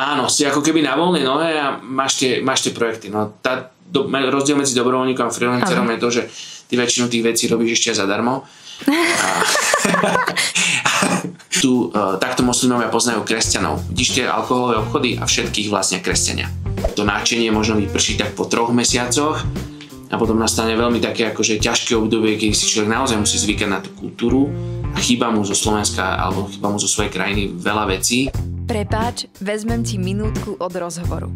Áno, si ako keby na voľnej nohe a máš tie projekty. No, rozdiel medzi dobrovoľníkom a freelancerom je to, že ty väčšinu tých vecí robíš ešte zadarmo. Takto moslimovia poznajú kresťanov. Vidíš tie alkoholové obchody a všetkých vlastne kresťania. To náčenie možno vyprší tak po 3 mesiacoch a potom nastane veľmi také akože ťažké obdobie, keď si človek naozaj musí zvykať na tú kultúru a chýba mu zo Slovenska alebo chýba mu zo svojej krajiny veľa vecí. Prepáč, vezmem ti minútku od rozhovoru.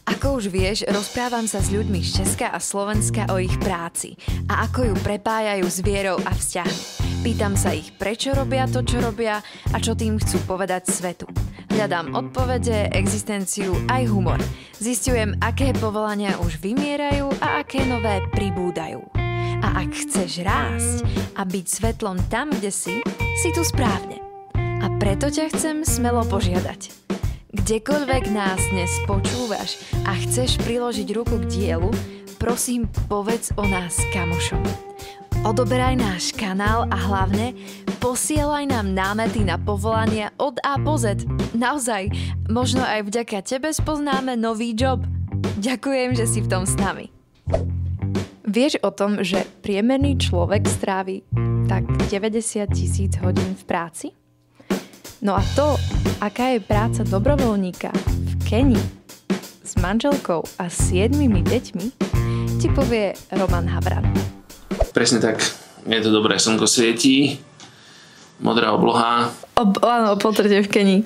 Ako už vieš, rozprávam sa s ľuďmi z Česka a Slovenska o ich práci a ako ju prepájajú s vierou a vzťahmi. Pýtam sa ich, prečo robia to, čo robia a čo tým chcú povedať svetu. Hľadám odpovede, existenciu aj humor. Zisťujem, aké povolania už vymierajú a aké nové pribúdajú. A ak chceš rásť a byť svetlom tam, kde si tu správne. A preto ťa chcem smelo požiadať. Kdekoľvek nás dnes počúvaš a chceš priložiť ruku k dielu, prosím povedz o nás kamošom. Odoberaj náš kanál a hlavne posielaj nám námety na povolania od A po Z. Naozaj, možno aj vďaka tebe spoznáme nový job. Ďakujem, že si v tom s nami. Vieš o tom, že priemerný človek strávi tak 90 000 hodín v práci? No a to, aká je práca dobrovoľníka v Kenii s manželkou a 7 deťmi, ti povie Roman Havran. Presne tak. Je to dobré. Slnko svietí, modrá obloha. Áno, po 3 v Kenii.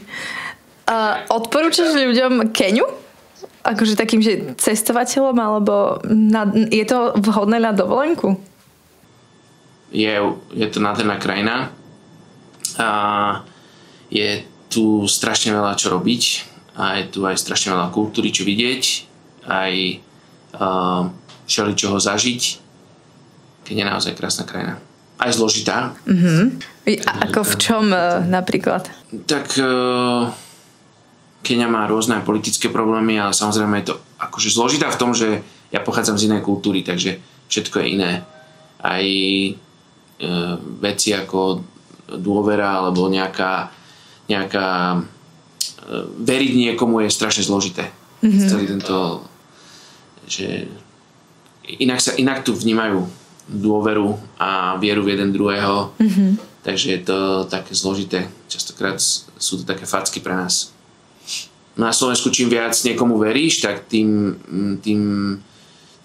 Odporúčaš ľuďom Keniu? Akože takým, že cestovateľom, alebo je to vhodné na dovolenku? Je to nádherná krajina. Je tu strašne veľa čo robiť a je tu aj strašne veľa kultúry čo vidieť, aj všeličoho zažiť, keď je naozaj krásna krajina. Aj zložitá. A ako v čom napríklad? Tak Keňa má rôzne politické problémy, ale samozrejme je to akože zložitá v tom, že ja pochádzam z inej kultúry, takže všetko je iné. Aj veci ako dôvera alebo nejaká veriť niekomu je strašne zložité. Celý tento, že inak tu vnímajú dôveru a vieru v jeden druhého, takže je to také zložité. Častokrát sú to také facky pre nás. Na Slovensku čím viac niekomu veríš, tak tým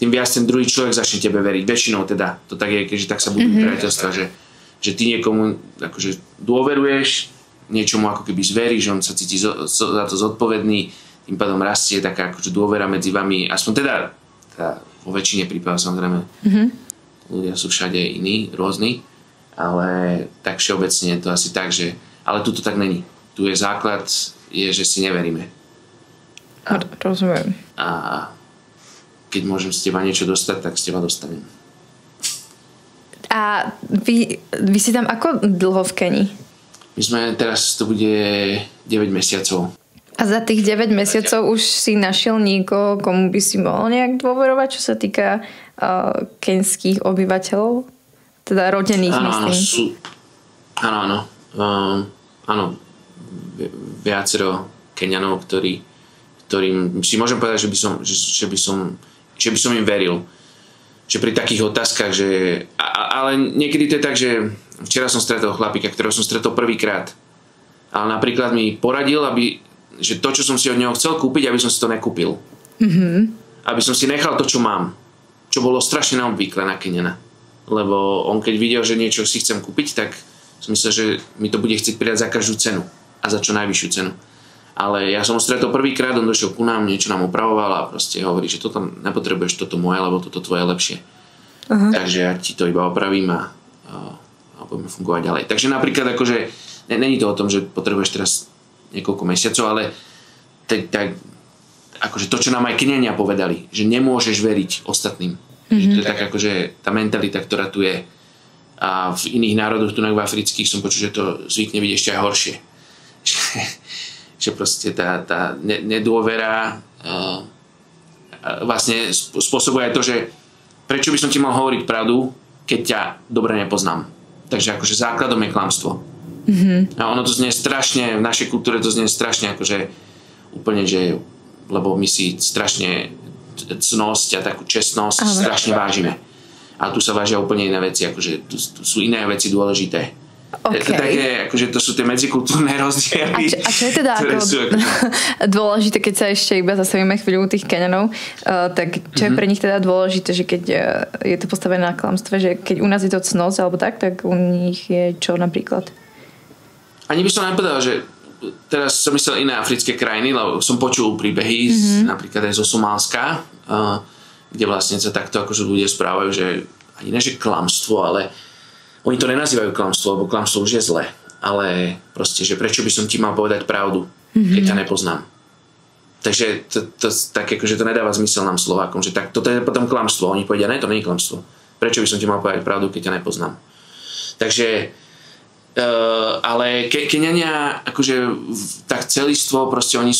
viac ten druhý človek začne tebe veriť. Väčšinou teda to tak je, keďže tak sa budú priateľstva, že ty niekomu akože dôveruješ, niečomu ako keby zveríš, on sa cíti za to zodpovedný, tým pádom rastie taká akože dôvera medzi vami, aspoň teda vo väčšine prípadov samozrejme. Ľudia sú všade iní, rôzni, ale tak všeobecne je to asi tak, že ale tu to tak není. Tu je základ, že si neveríme. Rozumiem. A keď môžem z teba niečo dostať, tak z teba dostanem. A vy si tam ako dlho v Kenii? My sme teraz, to bude 9 mesiacov. A za tých 9 mesiacov už si našiel niekoho, komu by si mohol nejak dôverovať, čo sa týka keňských obyvateľov? Teda rodených, myslím. Áno. Viacero Keňanov, ktorým si môžem povedať, že by som im veril. Že pri takých otázkach, ale niekedy to je tak, že včera som stretol chlapíka, ktorého som stretol prvýkrát. Ale napríklad mi poradil, že to, čo som si od neho chcel kúpiť, aby som si to nekúpil. Aby som si nechal to, čo mám. Čo bolo strašne neobvyklé na Keňana. Lebo on keď videl, že niečo si chcem kúpiť, tak som myslel, že mi to bude chcieť pridať za každú cenu. A za čo najvyššiu cenu. Ale ja som ho stretol prvýkrát, on došiel ku nám, niečo nám opravoval a proste hovorí, že toto nepotrebuješ, toto moje, lebo toto tvoje je lepšie. Takže ja ti to iba opravím a budeme fungovať ďalej. Takže napríklad akože není to o tom, že potrebuješ teraz niekoľko mesiacov, ale tak akože to, čo nám aj Keňania povedali, že nemôžeš veriť ostatným. Že to je tak akože tá mentalita, ktorá tu je. A v iných národoch, tu v afrických, som počul, že to zvykne byť ešte aj horšie. Že proste tá nedôvera vlastne spôsobuje aj to, že prečo by som ti mal hovoriť pravdu, keď ťa dobre nepoznám. Takže akože základom je klamstvo. A ono to znie strašne, v našej kultúre to znie strašne akože úplne, že lebo my si strašne cnosť a takú čestnosť strašne vážime. A tu sa vážia úplne iné veci, akože tu sú iné veci dôležité. Okay. Akože to sú tie medzikultúrne rozdiely. A čo je teda dôležité, keď sa ešte iba zastavíme chvíľu tých Keňanov, tak čo je pre nich teda dôležité, že keď je to postavené na klamstve, že keď u nás je to cnosť alebo tak u nich je čo napríklad? Ani by som nepovedal, že teraz som myslel iné africké krajiny, lebo som počul príbehy napríklad aj zo Somálska, kde vlastne sa takto akože ľudia správajú, že ani ne, že klamstvo, ale oni to nenazývajú klamstvo, lebo klamstvo už je zlé. Ale proste, že prečo by som ti mal povedať pravdu, keď ťa nepoznám. Takže tak akože to nedáva zmysel nám Slovákom, že tak, toto je potom klamstvo. Oni povedia, ne, to nie je klamstvo. Prečo by som ti mal povedať pravdu, keď ťa nepoznám. Takže ale Keňania akože tak celistvo, proste oni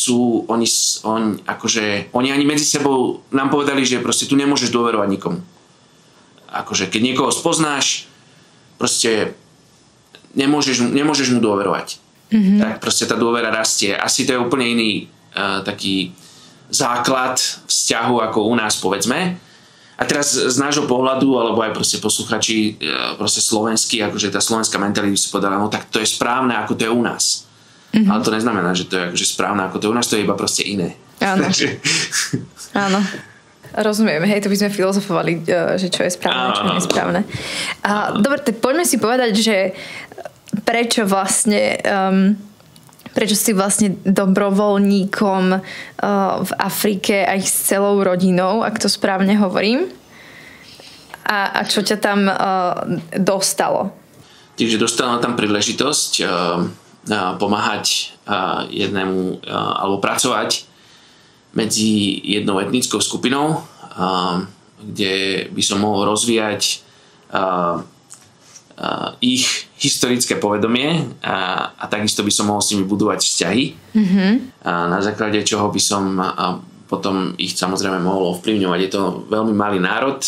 ani medzi sebou nám povedali, že proste tu nemôžeš dôverovať nikomu. Akože keď niekoho spoznáš, proste nemôžeš mu dôverovať. Tak proste tá dôvera rastie. Asi to je úplne iný taký základ vzťahu ako u nás, povedzme. A teraz z nášho pohľadu, alebo aj proste posluchači proste slovenský, akože tá slovenská mentalita by si povedala, no tak to je správne, ako to je u nás. Ale to neznamená, že to je akože správne, ako to je u nás, to je iba proste iné. Áno. Áno. Rozumiem, hej, to by sme filozofovali, že čo je správne, čo nie je správne. Dobre, tak poďme si povedať, že prečo si vlastne dobrovoľníkom v Afrike aj s celou rodinou, ak to správne hovorím. A čo ťa tam dostalo? Takže dostala tam príležitosť pomáhať jednému, alebo pracovať medzi jednou etnickou skupinou, kde by som mohol rozvíjať ich historické povedomie a takisto by som mohol s nimi budovať vzťahy. Na základe čoho by som potom ich samozrejme mohol ovplyvňovať. Je to veľmi malý národ,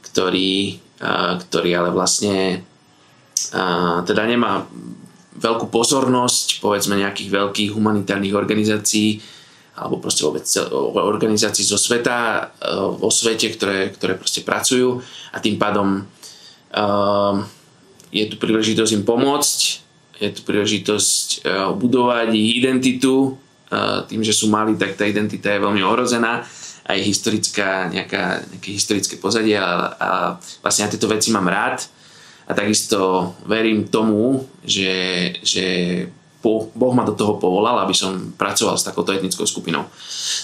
ktorý ale vlastne teda nemá veľkú pozornosť povedzme nejakých veľkých humanitárnych organizácií alebo proste vôbec organizácií zo sveta, vo svete, ktoré proste pracujú a tým pádom je tu príležitosť im pomôcť, je tu príležitosť budovať ich identitu, tým, že sú malí, tak tá identita je veľmi ohrozená aj historická, nejaké historické pozadie a vlastne ja tieto veci mám rád a takisto verím tomu, že Boh ma do toho povolal, aby som pracoval s takouto etnickou skupinou.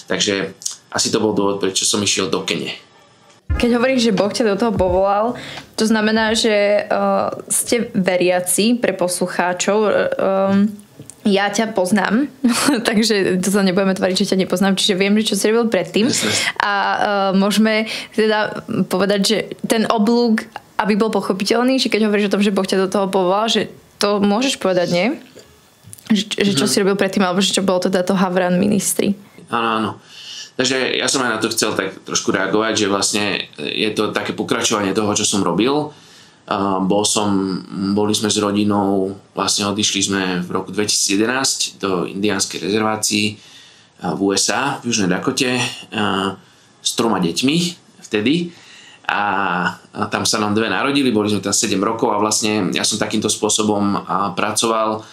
Takže asi to bol dôvod, prečo som išiel do Kene. Keď hovoríš, že Boh ťa do toho povolal, to znamená, že ste veriaci pre poslucháčov. Ja ťa poznám, takže to sa nebudeme tvariť, že ťa nepoznám, čiže viem, čo si robil predtým. A môžeme teda povedať, že ten oblúk, aby bol pochopiteľný, že keď hovoríš o tom, že Boh ťa do toho povolal, že to môžeš povedať, nie? Že čo si robil predtým, alebo že čo bolo teda to Havran Ministry. Áno. Takže ja som aj na to chcel tak trošku reagovať, že vlastne je to také pokračovanie toho, čo som robil. Boli sme s rodinou, vlastne odišli sme v roku 2011 do indiánskej rezervácii v USA, v Južnej Dakote, s 3 deťmi vtedy. A tam sa nám 2 narodili, boli sme tam 7 rokov a vlastne ja som takýmto spôsobom pracoval.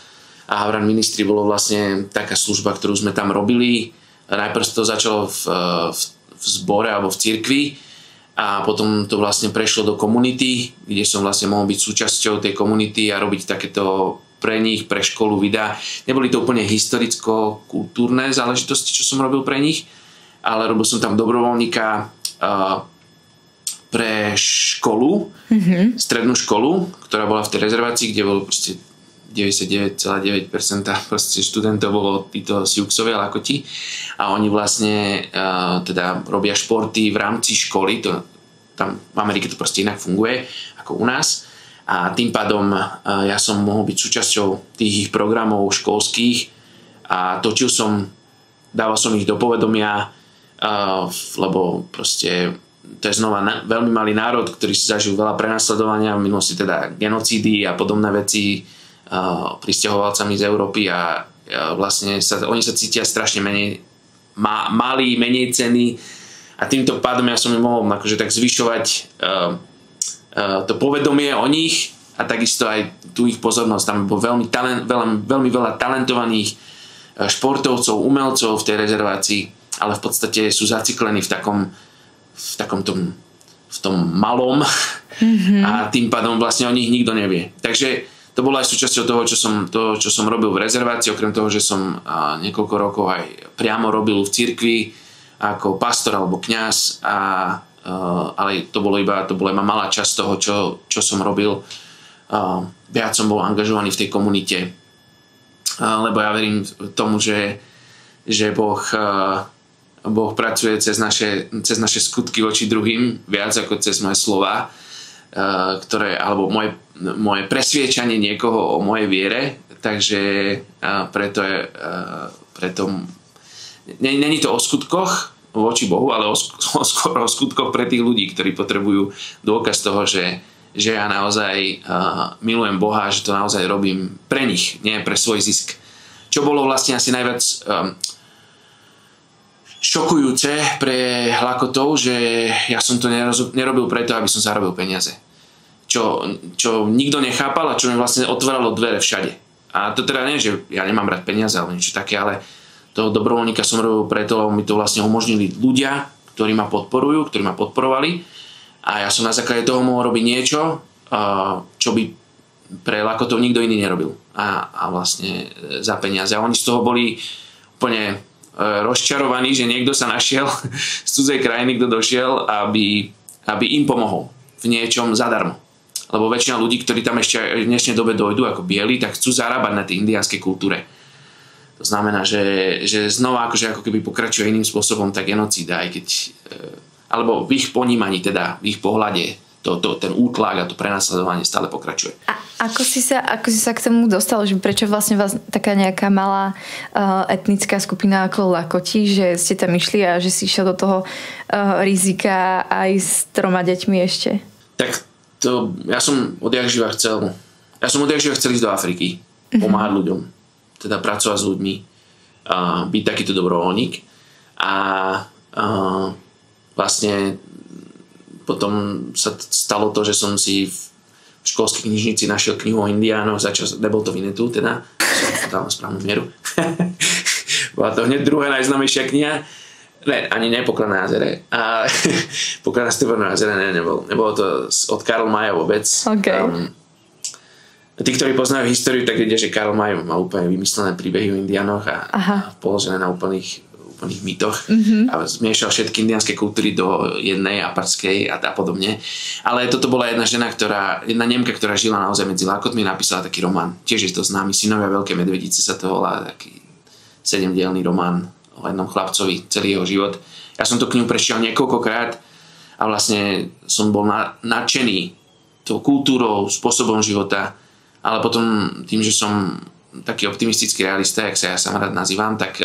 A Havran Ministry bolo vlastne taká služba, ktorú sme tam robili. Najprv to začalo v zbore alebo v cirkvi a potom to vlastne prešlo do komunity, kde som vlastne mohol byť súčasťou tej komunity a robiť takéto pre nich, pre školu videá. Neboli to úplne historicko-kultúrne záležitosti, čo som robil pre nich, ale robil som tam dobrovoľníka pre školu, strednú školu, ktorá bola v tej rezervácii, kde bolo proste 99,9% proste študentov bolo títo Siouxovi a Lakoti a oni vlastne teda robia športy v rámci školy, tam v Amerike to proste inak funguje ako u nás a tým pádom ja som mohol byť súčasťou tých ich programov školských a dával som ich do povedomia, lebo proste to je znova veľmi malý národ, ktorý si zažil veľa prenasledovania v minulosti, teda genocídy a podobné veci prisťahovalcami z Európy a vlastne oni sa cítia strašne menej malí, menej cenní a týmto pádom ja som im mohol akože tak zvyšovať to povedomie o nich a takisto aj tú ich pozornosť. Tam bolo veľmi veľa talentovaných športovcov, umelcov v tej rezervácii, ale v podstate sú zaciklení v tom malom a tým pádom vlastne o nich nikto nevie. Takže to bolo aj súčasťou toho, čo som robil v rezervácii, okrem toho, že som niekoľko rokov aj priamo robil v cirkvi ako pastor alebo kňaz, ale to bola iba malá časť toho, čo som robil. Viac som bol angažovaný v tej komunite, lebo ja verím tomu, že Boh pracuje cez naše skutky voči druhým viac ako cez moje slova, alebo moje presviečanie niekoho o mojej viere, takže preto není to o skutkoch voči Bohu, ale skôr o skutkoch pre tých ľudí, ktorí potrebujú dôkaz toho, že ja naozaj milujem Boha a že to naozaj robím pre nich, nie pre svoj zisk. Čo bolo vlastne asi najviac šokujúce pre Lakotov, že ja som to nerobil preto, aby som zarobil peniaze. Čo nikto nechápal a čo mi vlastne otváralo dvere všade. A to teda nie, že ja nemám rád peniaze alebo niečo také, ale toho dobrovoľníka som robil preto, lebo mi to vlastne umožnili ľudia, ktorí ma podporujú, ktorí ma podporovali a ja som na základe toho mohol robiť niečo, čo by pre Lakotov nikto iný nerobil a vlastne za peniaze. A oni z toho boli úplne rozčarovaní, že niekto sa našiel z cudzej krajiny, kto došiel, aby im pomohol v niečom zadarmo. Lebo väčšina ľudí, ktorí tam ešte v dnešnej dobe dojdú ako bieli, tak chcú zarábať na tej indiánskej kultúre. To znamená, že znova ako keby pokračuje iným spôsobom tá genocída, aj keď, alebo v ich ponímaní, teda v ich pohľade, ten útlak a to prenasledovanie stále pokračuje. A ako si sa k tomu dostal, že prečo vlastne vás taká nejaká malá etnická skupina ako Lakoti, že ste tam išli a že si išiel do toho rizika aj s 3 deťmi ešte? Tak ja som odjak živa chcel ísť do Afriky, pomáhať ľuďom, teda pracovať s ľuďmi, byť takýto dobrovoľník a vlastne potom sa stalo to, že som si v školskej knižnici našiel knihu o indiánoch, nebol to Winnetou, teda som dal na správnu mieru. Bola to hneď druhá najznámejšia kniha. Ani ne Poklad na jazere. Poklad na Striebornom jazere nebolo to od Karl Maya vôbec. Okay. Tí, ktorí poznajú históriu, tak vedia, že Karl May má úplne vymyslené príbehy o indiánoch a položené na úplných mýtoch a zmiešal všetky indiánske kultúry do jednej aparskej a podobne. Ale toto bola jedna Nemka, ktorá žila naozaj medzi Lakotmi, napísala taký román. Tiež je to známy, Synovia Veľké medvedice sa to volá, taký 7-dielny román o jednom chlapcovi, celý jeho život. Ja som tú knihu prešiel niekoľkokrát a vlastne som bol nadšený tou kultúrou, spôsobom života, ale potom tým, že som taký optimistický realista, jak sa ja sám rád nazývam, tak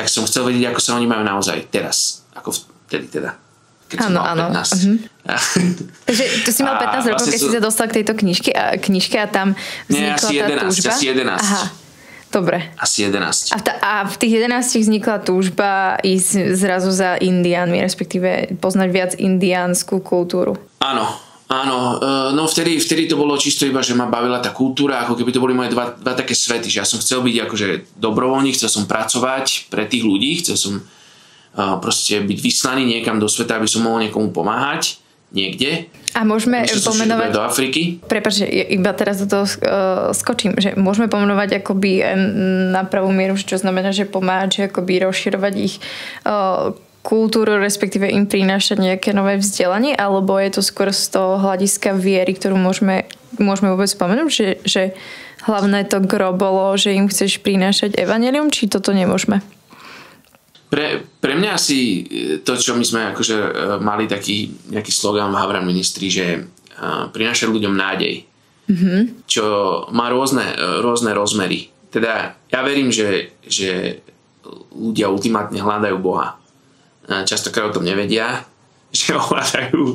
som chcel vedieť, ako sa oni majú naozaj teraz, ako vtedy teda, keď som mal 15. Takže tu si mal 15 rokov, keď si sa dostal k tejto knižke a tam vznikla tá túžba? Asi 11. Aha, dobre. Asi 11. A v tých 11 vznikla túžba ísť zrazu za Indiánmi, respektíve poznať viac indiánsku kultúru. Áno, no vtedy to bolo čisto iba, že ma bavila tá kultúra, ako keby to boli moje dva také svety, že ja som chcel byť akože dobrovoľník, chcel som pracovať pre tých ľudí, chcel som proste byť vyslaný niekam do sveta, aby som mohol niekomu pomáhať niekde. A môžeme pomenovať do Afriky. Prepáč, iba teraz do toho skočím, že môžeme pomenovať akoby na pravú mieru, čo znamená, že pomáhať, že akoby rozširovať ich kultúru, respektíve im prinášať nejaké nové vzdelanie, alebo je to skôr z toho hľadiska viery, ktorú môžeme vôbec spomenúť, že hlavné to gro bolo, že im chceš prinášať evanjelium, či toto nemôžeme? Pre mňa asi to, čo my sme akože mali taký nejaký slogan v Havran Ministry, že prinášať ľuďom nádej, čo má rôzne rozmery. Teda ja verím, že ľudia ultimátne hľadajú Boha. Častokrát o tom nevedia, že ho hľadajú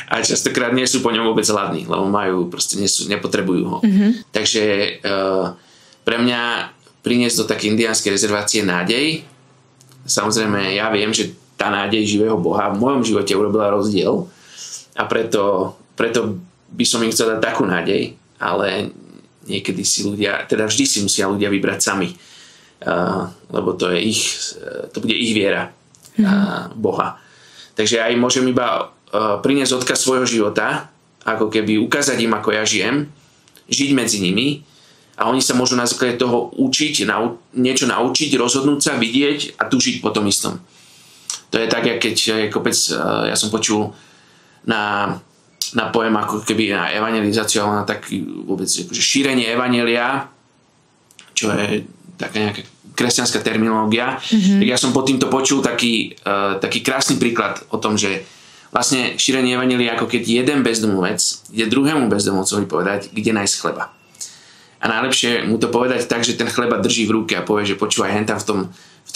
a častokrát nie sú po ňom vôbec hladní, lebo proste nepotrebujú ho. Takže pre mňa priniesť do také indiánskej rezervácie nádej. Samozrejme, ja viem, že tá nádej živého Boha v mojom živote urobila rozdiel a preto by som im chcel dať takú nádej, ale niekedy si ľudia, teda vždy si musia ľudia vybrať sami, lebo to bude ich viera Boha. Takže ja im môžem iba priniesť odkaz svojho života, ako keby ukázať im, ako ja žijem, žiť medzi nimi a oni sa môžu na základe toho učiť, niečo naučiť, rozhodnúť sa, vidieť a tužiť po tom istom. To je tak, keď kopec, ja som počul na pojem ako keby na evangelizáciu, ale na taký vôbec akože šírenie evangelia, čo je taká nejaká kresťanská terminológia. Tak ja som pod týmto počul taký krásny príklad o tom, že vlastne šírenie evangelia ako keď jeden bezdomovec ide druhému bezdomovcovi povedať, kde nájsť chleba. A najlepšie mu to povedať tak, že ten chleba drží v ruke a povie, že počúvaj, hentam v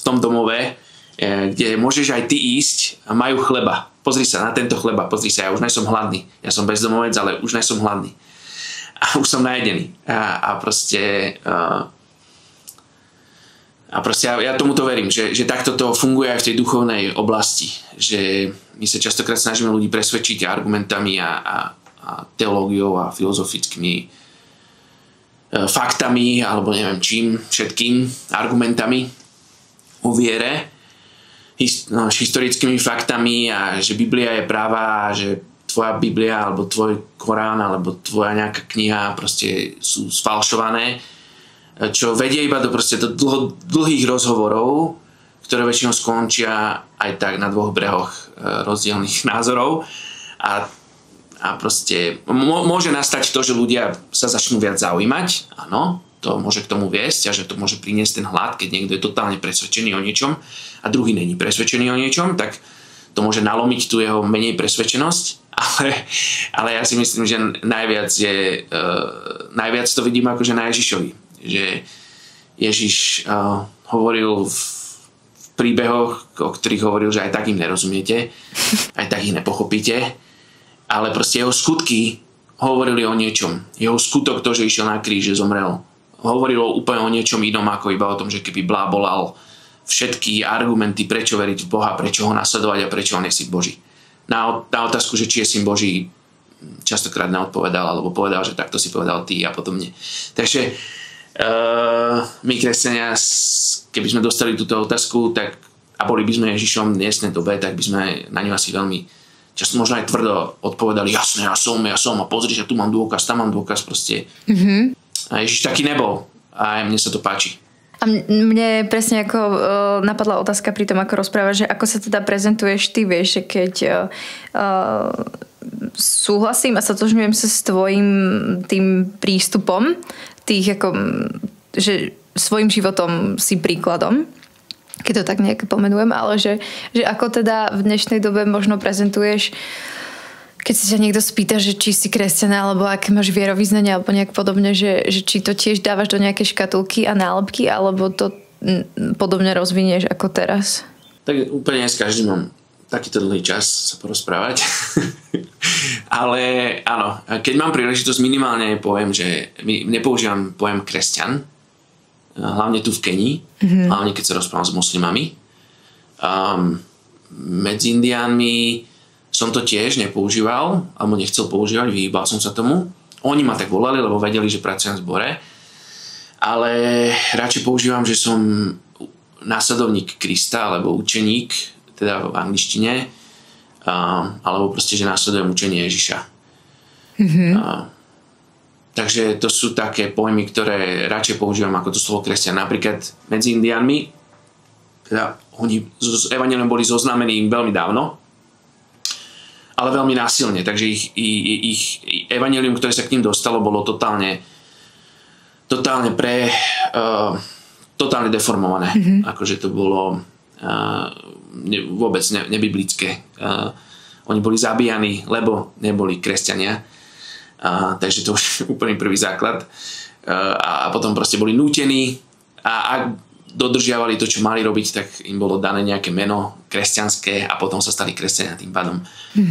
tom domove, kde môžeš aj ty ísť a majú chleba. Pozri sa na tento chleba, pozri sa, ja už nejsom hladný. Ja som bezdomovec, ale už nejsom hladný. A už som najedený. A proste ja tomuto verím, že takto to funguje aj v tej duchovnej oblasti. Že my sa častokrát snažíme ľudí presvedčiť argumentami a teológiou a filozofickými faktami alebo neviem čím, všetkým argumentami o viere, historickými faktami a že Biblia je práva a že tvoja Biblia alebo tvoj Korán alebo tvoja nejaká kniha proste sú sfalšované, čo vedie iba do dlhých rozhovorov, ktoré väčšinou skončia aj tak na dvoch brehoch rozdielnych názorov a proste môže nastať to, že ľudia sa začnú viac zaujímať, áno, to môže k tomu viesť a že to môže priniesť ten hlad, keď niekto je totálne presvedčený o niečom a druhý není presvedčený o niečom, tak to môže nalomiť tú jeho menej presvedčenosť, ale ja si myslím, že najviac to vidím akože na Ježišovi, že Ježiš hovoril v príbehoch, o ktorých hovoril, že aj tak im nerozumiete, aj tak ich nepochopíte, ale proste jeho skutky hovorili o niečom. Jeho skutok, to, že išiel na kríž, že zomrel, hovorilo úplne o niečom inom, ako iba o tom, že keby blábolal všetky argumenty, prečo veriť v Boha, prečo ho nasledovať a prečo on je syn Boží. Na otázku, že či je syn Boží, častokrát neodpovedal, alebo povedal, že takto si povedal ty a potom nie. Takže my kresťania, keby sme dostali túto otázku a boli by sme Ježišom v dnesnej dobe, tak by sme na ňu asi veľmi často možno aj tvrdo odpovedali, jasné, ja som a pozri sa, tu mám dôkaz, tam mám dôkaz proste. A Ježiš taký nebol a mne sa to páči. A mne presne ako napadla otázka pri tom, ako rozprávaš, že ako sa teda prezentuješ ty, vieš, že keď súhlasím a stotožňujem sa s tvojím tým prístupom, tých ako, že svojím životom si príkladom, keď to tak nejak pomenujem, ale že ako teda v dnešnej dobe možno prezentuješ, keď si ťa niekto spýta, že či si kresťan alebo aké máš vierovyznanie alebo nejak podobne, že či to tiež dávaš do nejakej škatulky a nálepky alebo to podobne rozvinieš ako teraz? Tak úplne s každým mám takýto dlhý čas sa porozprávať. Ale áno, keď mám príležitosť, minimálne poviem, že nepoužívam pojem kresťan, hlavne tu v Kenii, hlavne keď sa rozprávam s moslimami. Medzi Indiánmi som to tiež nepoužíval, alebo nechcel používať, vyhýbal som sa tomu. Oni ma tak volali, lebo vedeli, že pracujem v zbore. Ale radšej používam, že som následovník Krista, alebo učeník, teda v angličtine, alebo proste, že následujem učenie Ježiša. Takže to sú také pojmy, ktoré radšej používam ako to slovo kresťan. Napríklad medzi Indiánmi, teda oni s evanjeliom boli zoznámení veľmi dávno, ale veľmi násilne. Takže ich evanjelium, ktoré sa k ním dostalo, bolo totálne deformované. Akože to bolo vôbec nebiblické. Oni boli zabíjani, lebo neboli kresťania. Takže to už je úplný prvý základ. A potom proste boli nútení a ak dodržiavali to, čo mali robiť, tak im bolo dané nejaké meno kresťanské a potom sa stali kresťania, tým pádom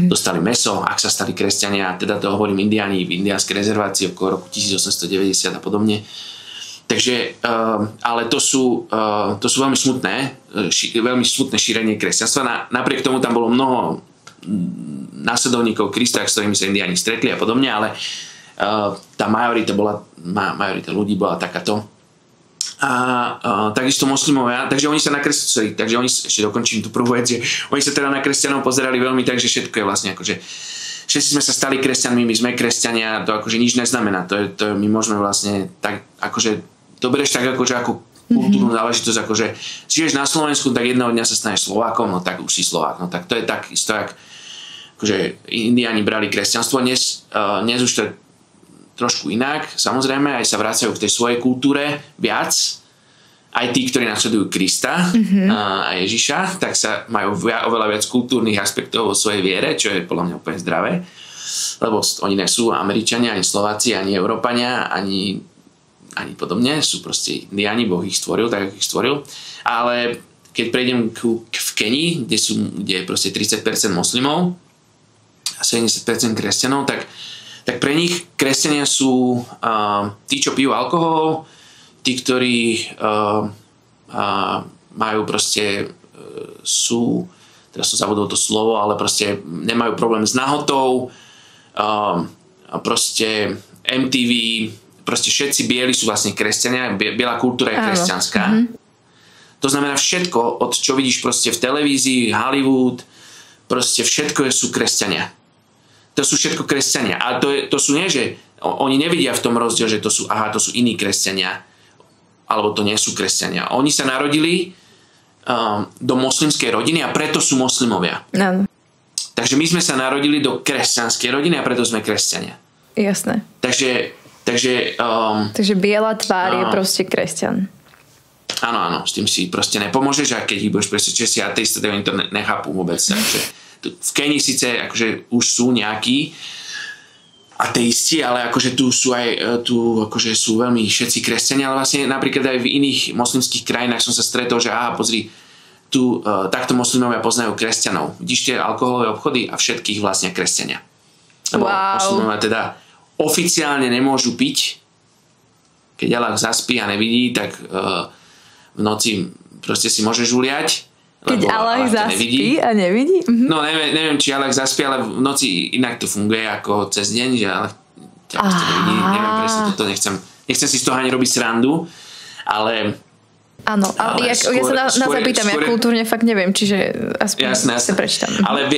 dostali mäso, ak sa stali kresťania, teda to hovorím Indiáni v indiánskej rezervácii okolo roku 1890 a podobne, Takže, ale to sú veľmi smutné šírenie kresťanstva. Napriek tomu tam bolo mnoho následovníkov Krista, s ktorými sa Indiáni stretli a podobne, ale tá majorita ľudí bola takáto. A takisto moslimovia, takže oni sa na kresťanov, takže oni, ešte dokončím tú prvú vec, že oni sa teda na kresťanov pozerali veľmi tak, že všetko je vlastne akože všetci sme sa stali kresťanmi, my sme kresťania, to akože nič neznamená, to my môžeme vlastne tak akože to bereš tak akože ako kultúrnu záležitosť, akože žiješ na Slovensku, tak jedného dňa sa staneš Slovákom, no tak už si Slovák, no tak to je tak isto, akože Indiáni brali kresťanstvo, dnes už to je trošku inak, samozrejme, aj sa vracajú k tej svojej kultúre viac, aj tí, ktorí nasledujú Krista a Ježiša, tak sa majú oveľa viac kultúrnych aspektov vo svojej viere, čo je podľa mňa úplne zdravé, lebo oni nie sú Američania, ani Slováci, ani Európania, ani podobne, sú proste Indiáni, Boh ich stvoril, tak ako ich stvoril. Ale keď prejdem v Kenii, kde je proste 30% moslimov a 70% kresťanov, tak pre nich kresťania sú tí, čo pijú alkohol, tí, ktorí majú proste teraz som zabudol to slovo, ale proste nemajú problém s nahotou, proste MTV, proste všetci bieli sú vlastne kresťania, biela kultúra je kresťanská. To znamená všetko, od čo vidíš proste v televízii, Hollywood, proste všetko sú kresťania. To sú všetko kresťania. A to sú nie, že oni nevidia v tom rozdiel, že to sú iní kresťania, alebo to nie sú kresťania. Oni sa narodili do moslimskej rodiny a preto sú moslimovia. Áno. Takže my sme sa narodili do kresťanskej rodiny a preto sme kresťania. Jasné. Takže biela tvár je proste kresťan. Áno, s tým si proste nepomôžeš a keď ich budeš presvedčiť, že si ateista, tak oni to nechápu vôbec. Takže v Kenii síce akože už sú nejakí ateisti, ale akože tu akože sú veľmi všetci kresťania, ale vlastne napríklad aj v iných moslimských krajinách som sa stretol, že pozri, tu takto moslimovia poznajú kresťanov. Vidíš tie alkoholové obchody a všetkých vlastne kresťania. Lebo moslimovia teda oficiálne nemôžu piť, keď Allah zaspí a nevidí, tak v noci proste si môže žuliať. Keď Allah zaspí a nevidí? No neviem, či Allah zaspí, ale v noci inak to funguje ako cez deň, že Allah ťa proste nevidí. Neviem presne toto, nechcem si z toho ani robiť srandu, ale áno, ale ja sa zapýtam, ja kultúrne fakt neviem, čiže aspoň sa prečítam. Ale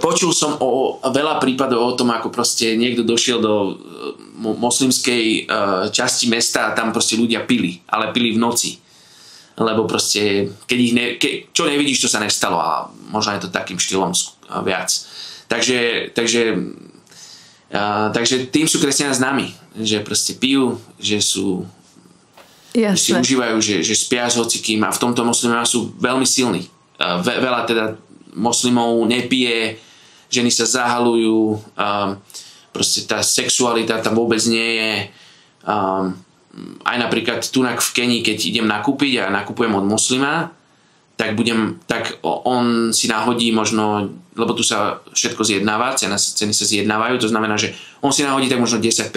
počul som o veľa prípadov o tom, ako proste niekto došiel do moslimskej časti mesta a tam proste ľudia pili, ale pili v noci. Lebo proste, čo nevidíš, to sa nestalo a možno je to takým štýlom viac. Takže tým sú kresťania známi, že proste pijú, že sú že si užívajú, že spia s hocikým a v tomto moslimovia sú veľmi silní. Veľa teda moslimov nepije, ženy sa zahalujú, proste tá sexualita tam vôbec nie je. Aj napríklad tunak v Kenii, keď idem nakúpiť a nakupujem od moslima, tak on si nahodí možno, lebo tu sa všetko zjednáva, ceny sa zjednávajú, to znamená, že on si nahodí tak možno 10%,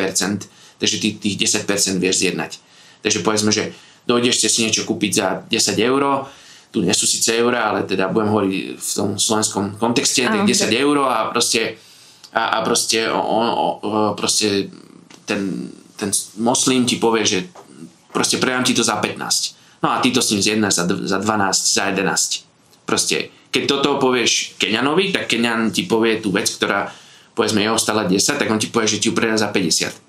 takže tých 10% vieš zjednať. Takže povedzme, že dojdeš si niečo kúpiť za 10 €, tu nie sú síce eurá, ale teda budem hovoriť v tom slovenskom kontexte, 10 € a proste ten moslim ti povie, že proste predám ti to za 15. No a ty to s ním zjednáš za 12, za 11. Proste, keď toto povieš Keňanovi, tak Keňan ti povie tú vec, ktorá povedzme jeho stala 10, tak on ti povie, že ti ju predá za 50.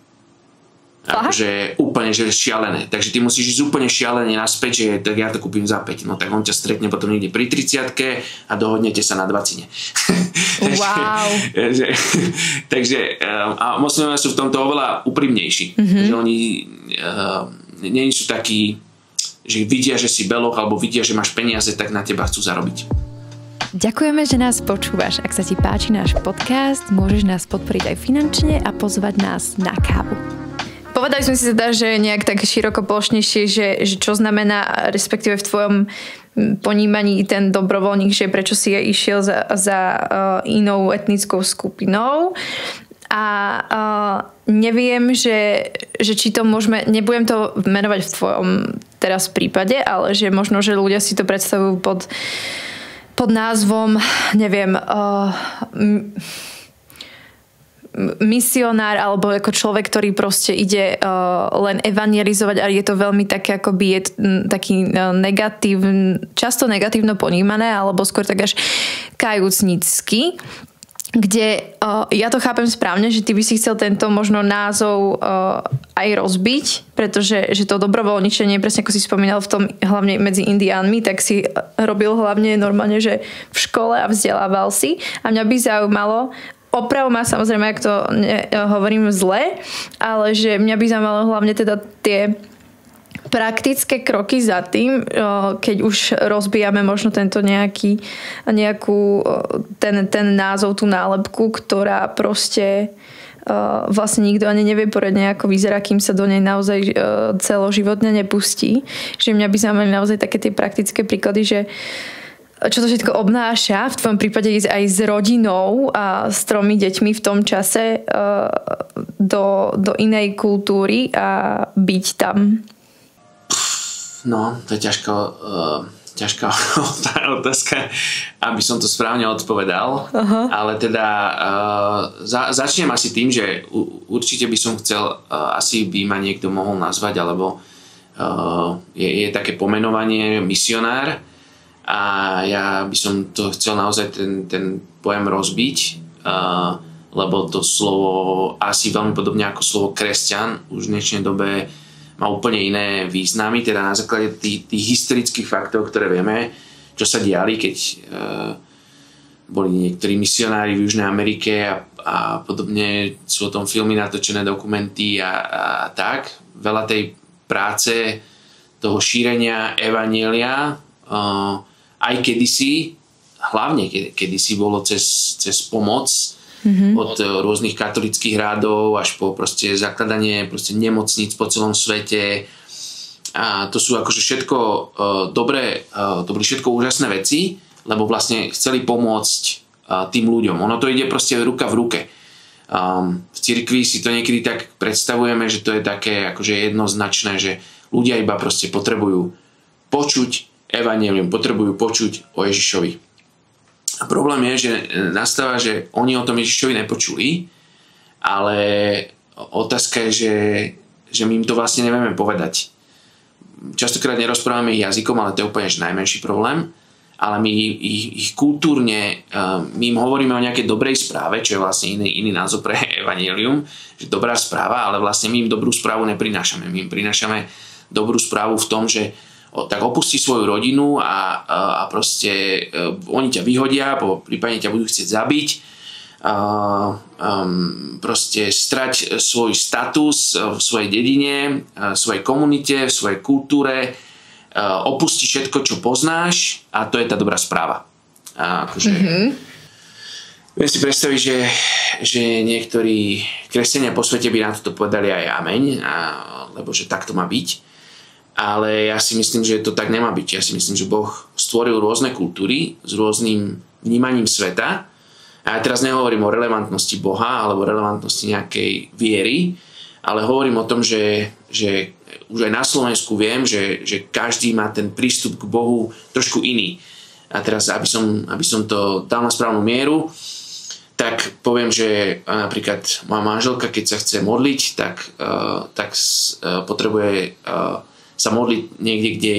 Akože úplne, že šialené. Takže ty musíš ísť úplne šialené naspäť, že tak ja to kúpim za 5. No tak on ťa stretne potom niekde pri 30-ke a dohodnete sa na 20. Wow. takže a moslimovia sú v tomto oveľa úprimnejší. Že oni nie sú takí, že vidia, že si beloch alebo vidia, že máš peniaze, tak na teba chcú zarobiť. Ďakujeme, že nás počúvaš. Ak sa ti páči náš podcast, môžeš nás podporiť aj finančne a pozvať nás na kávu. Povedali sme si teda, že nejak tak široko plošnejšie, že čo znamená, respektíve v tvojom ponímaní ten dobrovoľník, že prečo si išiel za inou etnickou skupinou. a neviem, že či to môžeme, nebudem to menovať v tvojom teraz prípade, ale že možno, že ľudia si to predstavujú pod názvom, neviem, misionár alebo ako človek, ktorý proste ide len evangelizovať a je to veľmi také akoby taký často negatívno ponímané alebo skôr tak až kajúcnický, kde ja to chápem správne, že ty by si chcel tento možno názov aj rozbiť, pretože že to dobrovoľničenie, presne ako si spomínal v tom hlavne medzi indiánmi, tak si robil hlavne normálne, že v škole a vzdelával si a mňa by zaujímalo, oprav ma samozrejme, ak to hovorím zle, ale že mňa by zaujímalo hlavne teda tie praktické kroky za tým, keď už rozbijame možno tento ten názov, tú nálepku, ktorá proste vlastne nikto ani nevie poriadne, ako vyzerá, kým sa do nej naozaj celoživotne nepustí. Že mňa by zaujímali naozaj také tie praktické príklady, že čo to všetko obnáša, v tvojom prípade ísť aj s rodinou a s 3 deťmi v tom čase do inej kultúry a byť tam. No, to je ťažká otázka, aby som to správne odpovedal. Uh-huh. Ale teda začnem asi tým, že určite by som chcel, asi by ma niekto mohol nazvať, alebo je také pomenovanie misionár. A ja by som to chcel naozaj ten pojem rozbiť, lebo to slovo asi veľmi podobne ako slovo kresťan už v dnešnej dobe má úplne iné významy, teda na základe tých historických faktov, ktoré vieme, čo sa diali, keď boli niektorí misionári v Južnej Amerike a podobne, sú o tom filmy natočené, dokumenty a tak. Veľa tej práce, toho šírenia evanjelia aj kedysi, hlavne kedysi bolo cez pomoc od rôznych katolických rádov až po proste zakladanie proste nemocníc po celom svete. A to sú akože všetko to boli všetko úžasné veci, lebo vlastne chceli pomôcť tým ľuďom. Ono to ide proste ruka v ruke. V cirkvi si to niekedy tak predstavujeme, že to je také akože jednoznačné, že ľudia iba proste potrebujú počuť evanjelium, potrebujú počuť o Ježišovi. A problém je, že nastáva, že oni o tom Ježišovi nepočuli, ale otázka je, že my im to vlastne nevieme povedať. Častokrát nerozprávame ich jazykom, ale to je úplne najmenší problém, ale my ich kultúrne, my im hovoríme o nejakej dobrej správe, čo je vlastne iný názov pre evanjelium, že dobrá správa, ale vlastne my im dobrú správu neprinášame. My im prinášame dobrú správu v tom, že tak opustí svoju rodinu a proste oni ťa vyhodia, prípadne ťa budú chcieť zabiť, proste strať svoj status v svojej dedine, v svojej komunite, v svojej kultúre, opustí všetko, čo poznáš a to je tá dobrá správa. Akože, viem si predstaviť, že niektorí kresťania po svete by na toto povedali aj ameň, lebo že tak to má byť. Ale ja si myslím, že to tak nemá byť. Ja si myslím, že Boh stvoril rôzne kultúry s rôznym vnímaním sveta. A ja teraz nehovorím o relevantnosti Boha alebo relevantnosti nejakej viery, ale hovorím o tom, že už aj na Slovensku viem, že každý má ten prístup k Bohu trošku iný. A teraz, aby som to dal na správnu mieru, tak poviem, že napríklad moja manželka, keď sa chce modliť, tak potrebuje sa modliť niekde, kde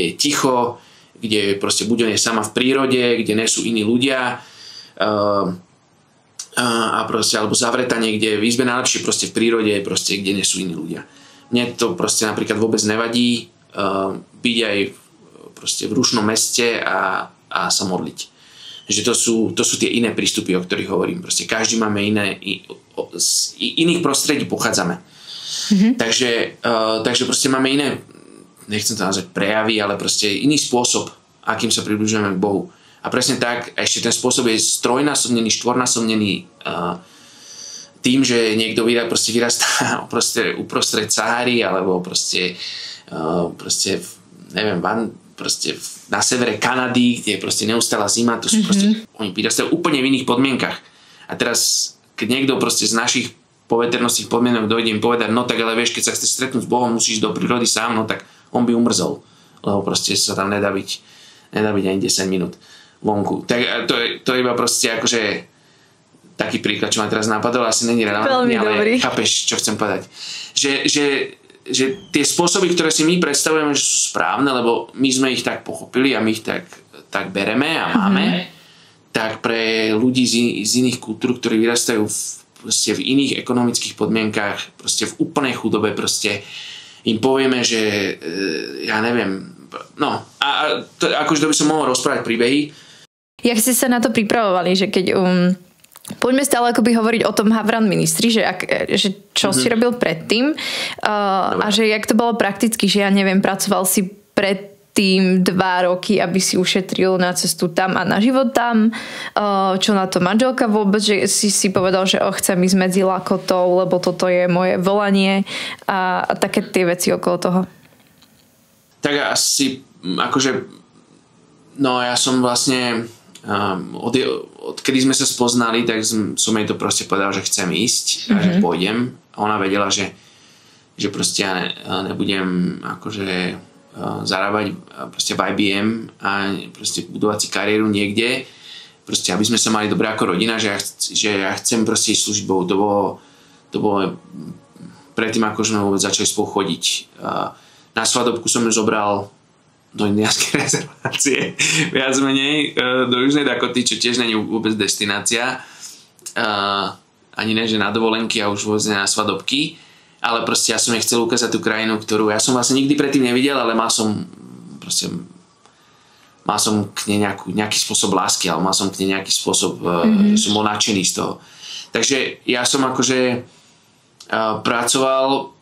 je ticho, kde proste buď on je sama v prírode, kde nie sú iní ľudia a proste, alebo zavretá niekde v izbe, najlepšie proste v prírode, proste, kde nie sú iní ľudia. Mne to proste napríklad vôbec nevadí byť aj proste v rušnom meste a sa modliť. Že to sú tie iné prístupy, o ktorých hovorím. Proste každý máme z iných prostredí pochádzame. Takže proste máme iné, nechcem to nazvať prejavy, ale proste iný spôsob, akým sa približujeme k Bohu. A presne tak, ešte ten spôsob je strojnásobnený, štvornásobnený tým, že niekto vyrastá uprostred Sahary, alebo proste neviem, na severe Kanady, kde je proste neustála zima, to sú proste, oni vyrastajú úplne v iných podmienkach. A teraz keď niekto proste z našich poveternostných podmienok dojde im povedať, no tak ale vieš, keď sa chceš stretnúť s Bohom, musíš do prírody sám, no tak on by umrzol, lebo proste sa tam nedá byť ani 10 minút vonku. Tak to je iba proste akože taký príklad, čo ma teraz napadol, asi není relevantný, ale chápeš, čo chcem povedať. Že tie spôsoby, ktoré si my predstavujeme, že sú správne, lebo my sme ich tak pochopili a my ich tak bereme a máme, tak pre ľudí z iných kultúr, ktorí vyrastajú proste v iných ekonomických podmienkách, proste v úplnej chudobe, proste im povieme, že ja neviem, no a to, akože to by som mohol rozprávať príbehy. Jak ste sa na to pripravovali, že keď poďme stále akoby hovoriť o tom Havran ministri, že čo si robil predtým a že jak to bolo prakticky, že ja neviem, pracoval si predtým 2 roky, aby si ušetril na cestu tam a na život tam. Čo na to manželka vôbec, že si povedal, že chcem ísť medzi lakotou, lebo toto je moje volanie a také tie veci okolo toho. Tak asi akože no ja som vlastne odkedy sme sa spoznali, tak som jej to proste povedal, že chcem ísť a že pôjdem. A ona vedela, že proste ja nebudem akože zarábať proste v IBM a proste budovať si kariéru niekde, proste aby sme sa mali dobre ako rodina, že ja chcem proste ísť slúžiť Bohu. To bolo predtým, ako sme vôbec začali spolu chodiť. Na svadobku som ju zobral do indiánskej rezervácie, viac menej do Južnej Dakoty, čo tiež nie je vôbec destinácia, ani ne, že na dovolenky a už vôbec na svadobky. Ale proste ja som jej chcel ukázať tú krajinu, ktorú ja som vlastne nikdy predtým nevidel, ale mal som k nej nejaký spôsob lásky, ale mal som k nej nejaký spôsob, že som bol nadšený z toho. Takže ja som akože pracoval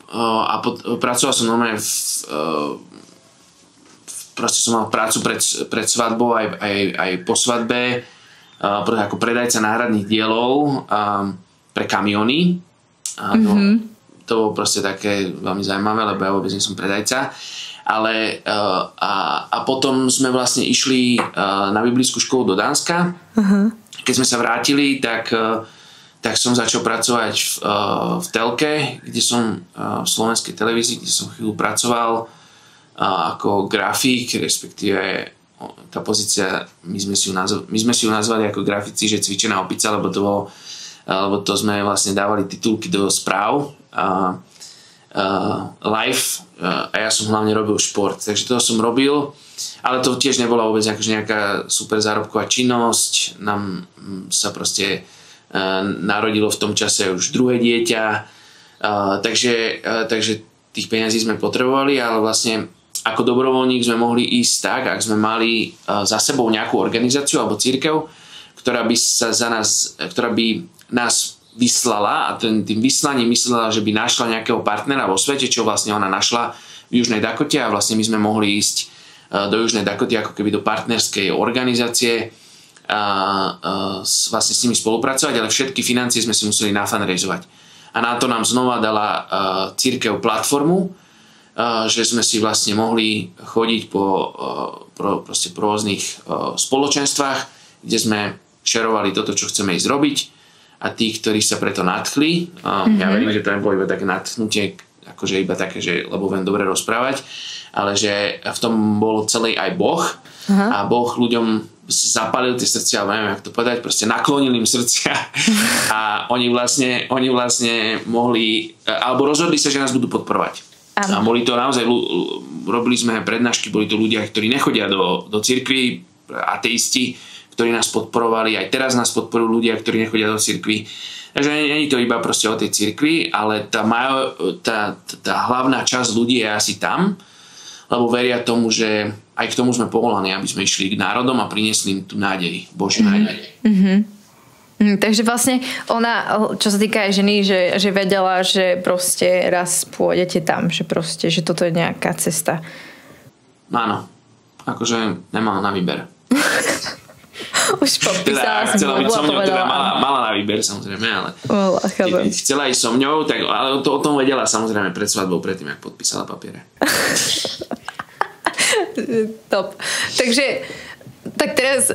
som normálne proste som mal prácu pred svadbou aj po svadbe ako predajca náhradných dielov pre kamiony. To bolo proste také veľmi zaujímavé, lebo ja vôbec nie som predajca. Ale a potom sme vlastne išli na biblickú školu do Dánska. Keď sme sa vrátili, tak som začal pracovať v telke, kde som v slovenskej televízii, kde som chvíľu pracoval ako grafik, respektíve tá pozícia, my sme si ju nazvali ako grafici, že cvičená opica, lebo to sme vlastne dávali titulky do správ live a ja som hlavne robil šport, takže to som robil, ale to tiež nebola vôbec nejaká super zárobková činnosť. Nám sa proste narodilo v tom čase už druhé dieťa, takže tých peňazí sme potrebovali, ale vlastne ako dobrovoľník sme mohli ísť tak, ak sme mali za sebou nejakú organizáciu alebo cirkev, ktorá by nás vyslala a tým vyslaním myslela, že by našla nejakého partnera vo svete, čo vlastne ona našla v Južnej Dakote a vlastne my sme mohli ísť do Južnej Dakoty ako keby do partnerskej organizácie a vlastne s nimi spolupracovať, ale všetky financie sme si museli nafundraizovať. A na to nám znova dala cirkev platformu, že sme si vlastne mohli chodiť po rôznych spoločenstvách, kde sme šerovali toto, čo chceme ísť robiť. A tí, ktorí sa preto nadchli, ja verím, že to nebolo iba také nadchnutie, akože iba také, že lebo viem dobre rozprávať, ale že v tom bol celý aj Boh a Boh ľuďom zapálil tie srdcia, ale neviem, jak to povedať, proste naklonil im srdcia a oni vlastne mohli, alebo rozhodli sa, že nás budú podporovať. A boli to naozaj, robili sme prednášky, boli to ľudia, ktorí nechodia do cirkvi, ateisti, ktorí nás podporovali, aj teraz nás podporujú ľudia, ktorí nechodia do cirkvi. Takže nie je to iba proste o tej cirkvi, ale tá hlavná časť ľudí je asi tam, lebo veria tomu, že aj k tomu sme povolaní, aby sme išli k národom a priniesli im tú nádej, Božiu nádej. Takže vlastne ona, čo sa týka aj ženy, že vedela, že proste raz pôjdete tam, že proste, že toto je nejaká cesta. Áno, akože nemala na výber. Už podpísala chcela byť so mňou, teda mala na výber samozrejme, ale chcela ísť so mňou, tak, ale o tom vedela samozrejme pred svadbou, predtým, jak podpísala papiere. Top. Takže tak teraz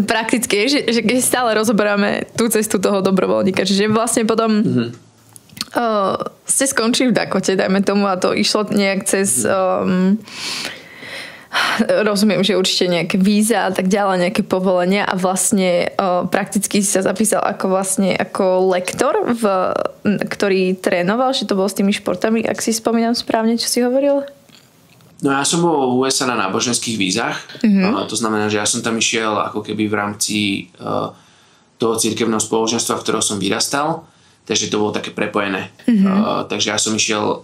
prakticky, že keď stále rozoberáme tú cestu toho dobrovoľníka, čiže vlastne potom ste skončili v Dakote, dajme tomu, a to išlo nejak cez rozumiem, že určite nejaké víza a tak ďalej, nejaké povolenia a vlastne prakticky si sa zapísal ako lektor, ktorý trénoval, že to bolo s tými športami, ak si spomínam správne, čo si hovoril? No ja som bol v USA na náboženských vízach, to znamená, že ja som tam išiel ako keby v rámci toho cirkevného spoločenstva, v ktorom som vyrastal, takže to bolo také prepojené. Takže ja som išiel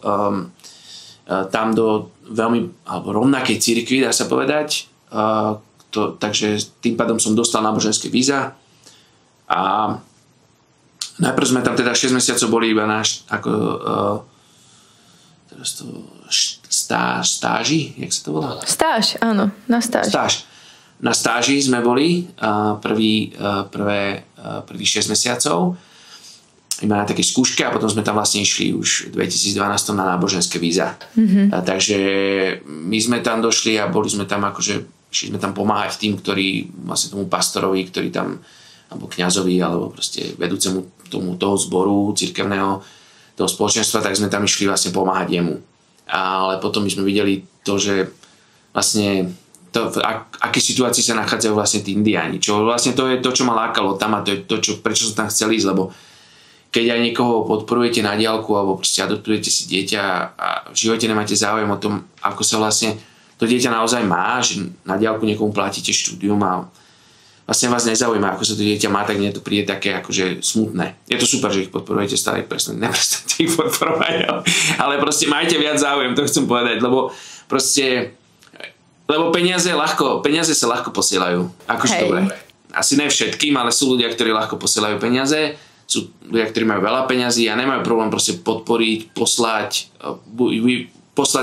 tam do veľmi alebo rovnakej cirkvi, dá sa povedať. Takže tým pádom som dostal náboženské víza a najprv sme tam teda 6 mesiacov boli iba na stáži, jak sa to volá? Stáž, áno, na stáž. Na stáži sme boli prvých 6 mesiacov iba na takej skúške a potom sme tam vlastne išli už v 2012 na náboženské víza. Takže my sme tam došli a boli sme tam išli sme tam pomáhať tým, ktorí vlastne tomu pastorovi, ktorý tam, alebo kňazovi, alebo proste vedúcemu toho zboru cirkevného, toho spoločenstva, tak sme tam išli vlastne pomáhať jemu. Ale potom my sme videli to, že vlastne v akej situácii sa nachádzajú vlastne tí indiáni. Čo vlastne to je to, čo ma lákalo tam a to je to, prečo som tam chcel ísť, lebo keď aj niekoho podporujete na diaľku alebo proste adoptujete si dieťa a v živote nemáte záujem o tom, ako sa vlastne to dieťa naozaj má, že na diaľku niekomu platíte štúdium a vlastne vás nezaujíma, ako sa to dieťa má, tak mne to príde také akože smutné. Je to super, že ich podporujete, stále neprestaňte ich podporovať, ale proste majte viac záujem, to chcem povedať, lebo peniaze sa ľahko posielajú. Akože dobre. Asi ne všetkým, ale sú ľudia, ktorí ľahko posielajú peniaze. Sú ľudia, ktorí majú veľa peňazí a nemajú problém proste podporiť, poslať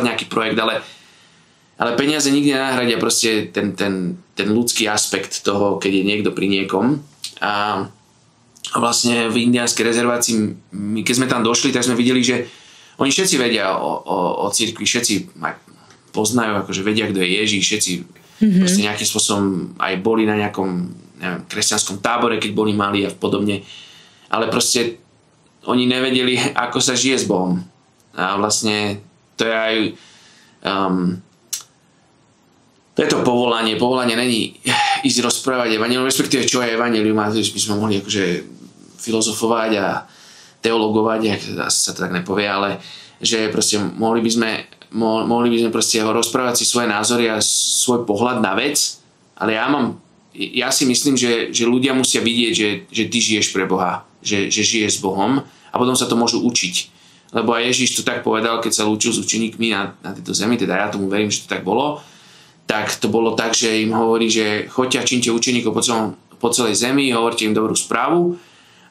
nejaký projekt, ale peniaze nikdy nenahradia proste ten ľudský aspekt toho, keď je niekto pri niekom. A vlastne v indiánskej rezervácii, keď sme tam došli, tak sme videli, že oni všetci vedia o cirkvi, všetci poznajú, akože vedia, kto je Ježiš, všetci proste nejakým spôsobom aj boli na nejakom kresťanskom tábore, keď boli mali a podobne. Ale proste oni nevedeli, ako sa žije s Bohom. A vlastne to je aj to je to povolanie. Povolanie není ísť rozprávať evanjelium, respektíve čo je evanjelium, a by sme mohli akože filozofovať a teologovať, sa to tak nepovie, ale že proste mohli by sme proste rozprávať si svoje názory a svoj pohľad na vec, ale ja si myslím, že ľudia musia vidieť, že ty žiješ pre Boha, že žiješ s Bohom a potom sa to môžu učiť. Lebo aj Ježiš to tak povedal, keď sa lúčil s učeníkmi na tejto zemi, teda ja tomu verím, že to tak bolo, tak to bolo tak, že im hovorí, že choďte a čínte učeníkov po celej zemi, hovorte im dobrú správu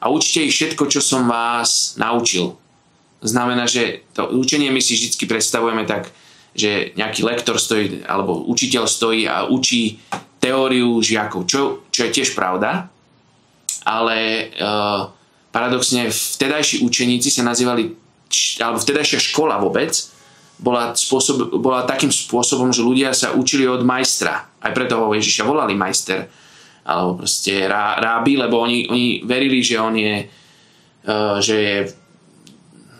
a učte ich všetko, čo som vás naučil. Znamená, že to učenie my si vždy predstavujeme tak, že nejaký lektor stojí, alebo učiteľ stojí a učí teóriu žiakov, čo je tiež pravda, ale paradoxne vtedajší učeníci sa nazývali, alebo vtedajšia škola vôbec bola takým spôsobom, že ľudia sa učili od majstra. Aj preto ho Ježiša volali majster, alebo proste rábi, lebo oni verili, že on je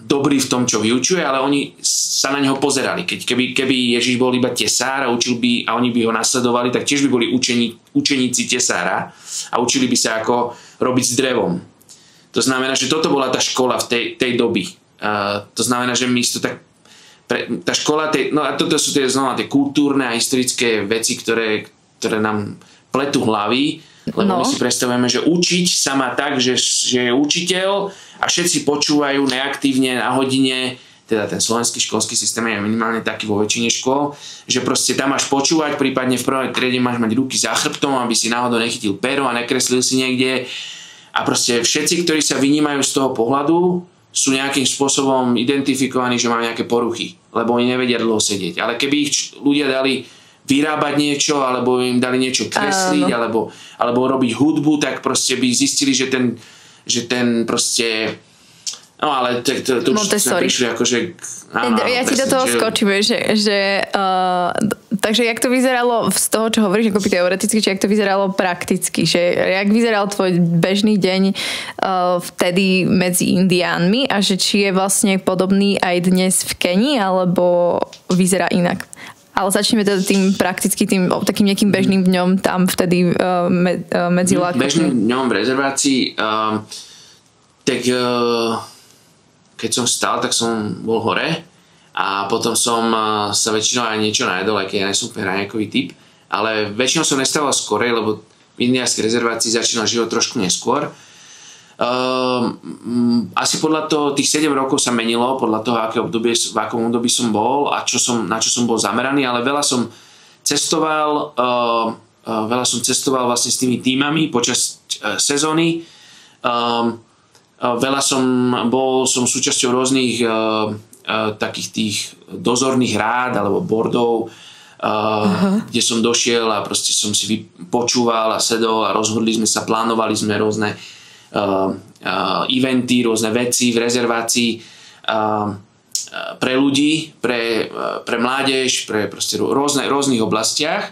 dobrý v tom, čo vyučuje, ale oni sa na neho pozerali. Keby Ježiš bol iba tesár a učil by, a oni by ho nasledovali, tak tiež by boli učeníci tesára a učili by sa, ako robiť s drevom. To znamená, že toto bola tá škola v tej doby. To znamená, že my to tak tá škola, no a toto sú znova tie kultúrne a historické veci, ktoré nám pletú hlavy, lebo my si predstavujeme, že učiť sa má tak, že je učiteľ a všetci počúvajú neaktívne na hodine, teda ten slovenský školský systém je minimálne taký vo väčšine škôl, že proste tam máš počúvať, prípadne v prvej triede máš mať ruky za chrbtom, aby si náhodou nechytil pero a nekreslil si niekde. A proste všetci, ktorí sa vynímajú z toho pohľadu, sú nejakým spôsobom identifikovaní, že majú nejaké poruchy, lebo oni nevedia dlho sedieť. Ale keby ich ľudia dali vyrábať niečo, alebo im dali niečo kresliť, alebo robiť hudbu, tak proste by zistili, že ten proste No ale to už sme prišli akože... Áno, ja ti do toho skočím, takže jak to vyzeralo z toho, čo hovoríš ako teoreticky, či jak to vyzeralo prakticky, že jak vyzeral tvoj bežný deň vtedy medzi Indiánmi a že či je vlastne podobný aj dnes v Kenii, alebo vyzerá inak. Ale začneme teda tým prakticky, tým takým nejakým bežným dňom tam vtedy medzi Lakotmi. Bežným dňom v rezervácii tak keď som vstal, tak som bol hore a potom som sa väčšinou aj niečo najedol, aj keď ja nie som raňajkový typ, ale väčšinou som nestával skorej, lebo v indiánskej rezervácii začínal život trošku neskôr. Asi podľa toho, tých 7 rokov sa menilo, podľa toho, v akom období som bol a na čo som bol zameraný, ale veľa som cestoval vlastne s tými tímami počas sezóny. Veľa som súčasťou rôznych takých tých dozorných rád alebo boardov, kde som došiel a proste som si počúval a sedol a rozhodli sme sa, plánovali sme rôzne eventy, rôzne veci v rezervácii pre ľudí, pre mládež, pre proste rôznych oblastiach.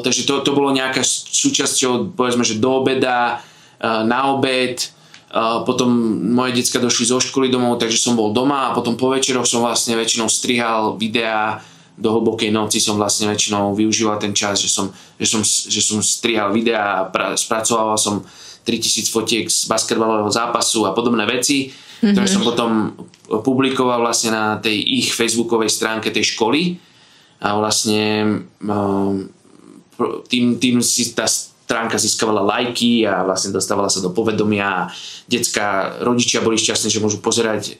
Takže to bolo nejaká súčasťou, povedzme, že do obeda, na obed, potom moje decka došli zo školy domov, takže som bol doma a potom po večeroch som vlastne väčšinou strihal videá, do hlbokej noci som vlastne väčšinou využíval ten čas, že som strihal videá a spracoval som 3000 fotiek z basketbalového zápasu a podobné veci, ktoré som potom publikoval vlastne na tej ich facebookovej stránke tej školy a vlastne tým si tá stránka získavala lajky a vlastne dostávala sa do povedomia a rodičia boli šťastní, že môžu pozerať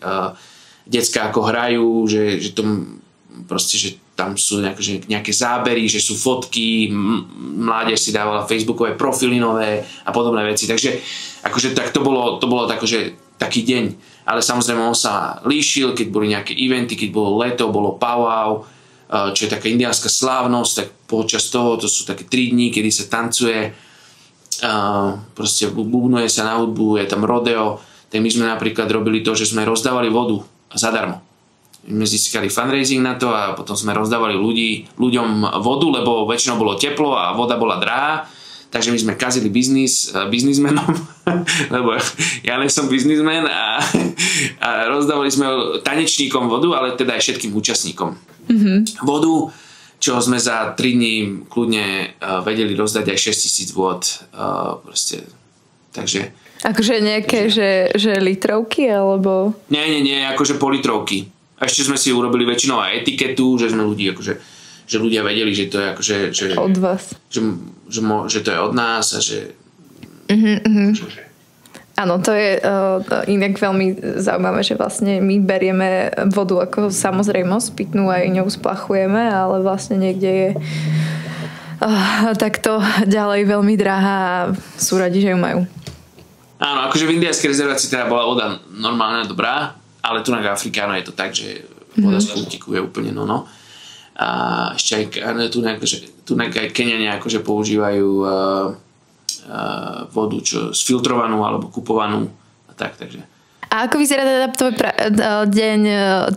decká ako hrajú, že tam sú nejaké zábery, že sú fotky, mládež si dávala facebookové profily nové a podobné veci, takže akože tak to bolo taký deň, ale samozrejme on sa líšil, keď boli nejaké eventy, keď bolo leto, bolo powwow, čo je taká indiánska slávnosť, tak počas toho, to sú také 3 dní, kedy sa tancuje, proste bubnuje sa na hudbu, je tam rodeo, tak my sme napríklad robili to, že sme rozdávali vodu zadarmo. My získali fundraising na to a potom sme rozdávali ľuďom vodu, lebo väčšinou bolo teplo a voda bola drahá, takže my sme kazili biznismenom, lebo ja nie som biznismen a rozdávali sme tanečníkom vodu, ale teda aj všetkým účastníkom. Vodu, čo sme za 3 dní kľudne vedeli rozdať aj 6000 vôd. Proste. Takže... Akože nejaké, že litrovky, alebo... Nie, akože politrovky. A ešte sme si urobili väčšinou aj etiketu, že sme ľudí, akože, že ľudia vedeli, že to je akože... Že, od vás. Že to je od nás a že... Áno, to je inak veľmi zaujímavé, že vlastne my berieme vodu ako samozrejmosť, pitnú aj ňou splachujeme, ale vlastne niekde je takto ďalej veľmi drahá a sú radi, že ju majú. Áno, akože v indiánskej rezervácii teda bola voda normálne dobrá, ale tu na Afrikáno je to tak, že voda z kultiku je úplne no. A ešte aj tu aj Keňania akože používajú vodu, čo sfiltrovanú alebo kupovanú a takže. A ako vyzerá teda tvoj deň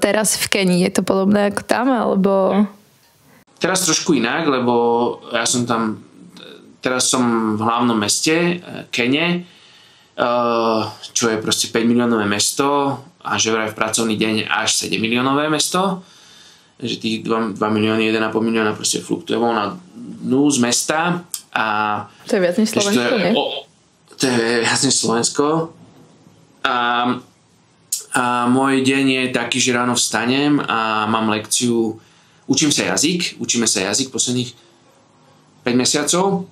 teraz v Kenii? Je to podobné ako tam, alebo... Teraz trošku inak, lebo ja som tam, teraz som v hlavnom meste Kene, čo je proste 5 miliónové mesto a že vraj v pracovný deň až 7 miliónové mesto, že tých 2 milióny, 1,5 milióna proste fluktujú na dnu z mesta. A to je viac než Slovensko, nie? To je viac než Slovensko. A môj deň je taký, že ráno vstanem a mám lekciu, učíme sa jazyk posledných 5 mesiacov.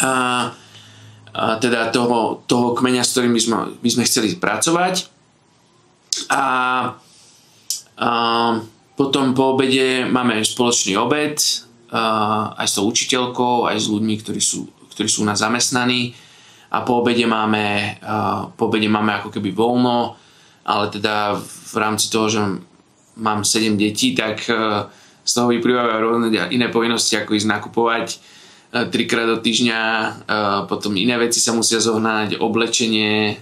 A teda toho kmeňa, s ktorým by sme chceli pracovať. A potom po obede máme spoločný obed, aj s tou učiteľkou, aj s ľuďmi, ktorí sú u nás zamestnaní a po obede máme ako keby voľno, ale teda v rámci toho, že mám 7 detí, tak z toho vyplývajú rôzne iné povinnosti, ako ísť nakupovať 3-krát do týždňa, potom iné veci sa musia zohnať, oblečenie,